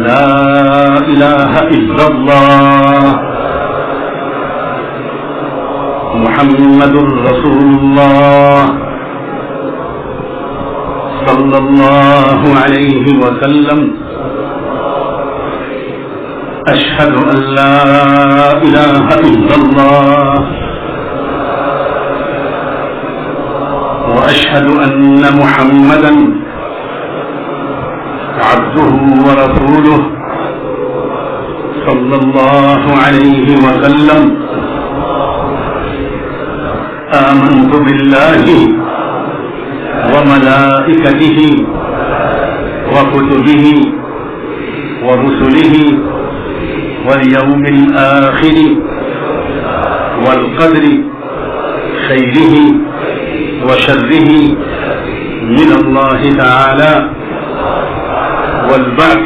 لا الہ الا اللہ محمد رسول اللہ صلی اللہ علیہ وسلم. اشہد ان لا الہ الا اللہ واشہد ان محمدا عبده ورسوله صلی اللہ علیہ وسلم. آمنت باللہ وملائکتہ وکتبہ ورسلہ والیوم الآخر والقدر خیرہ وشرہ من اللہ تعالی والبعث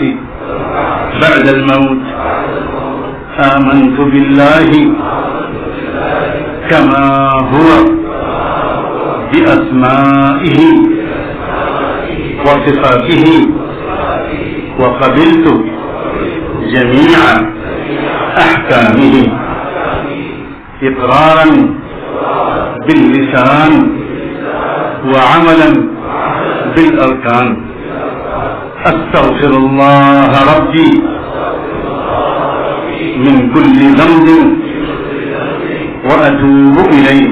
بعد الموت. آمنت باللہ كما هو بأسمائه وصفاته وقبلت جميع أحكامه إقرارا باللسان وعملا بالأركان. أستغفر الله ربي من كل ذنب وأتوب إليه.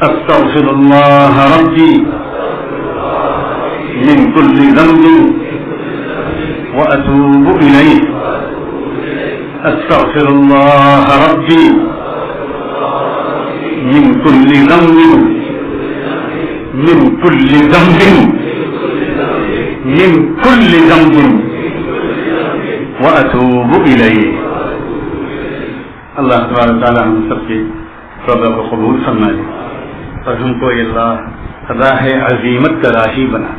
أستغفر الله ربي من كل ذنب وأتوب إليه. أستغفر الله ربي من كل ذنب من کل ذنب من کل ذنب واتوب الیہ. اللہ تبارک تعالیٰ ہم سب کی توبہ کو قبول فرمائے اور ہم کو اللہ راہ عظیمت کا راہی بنا.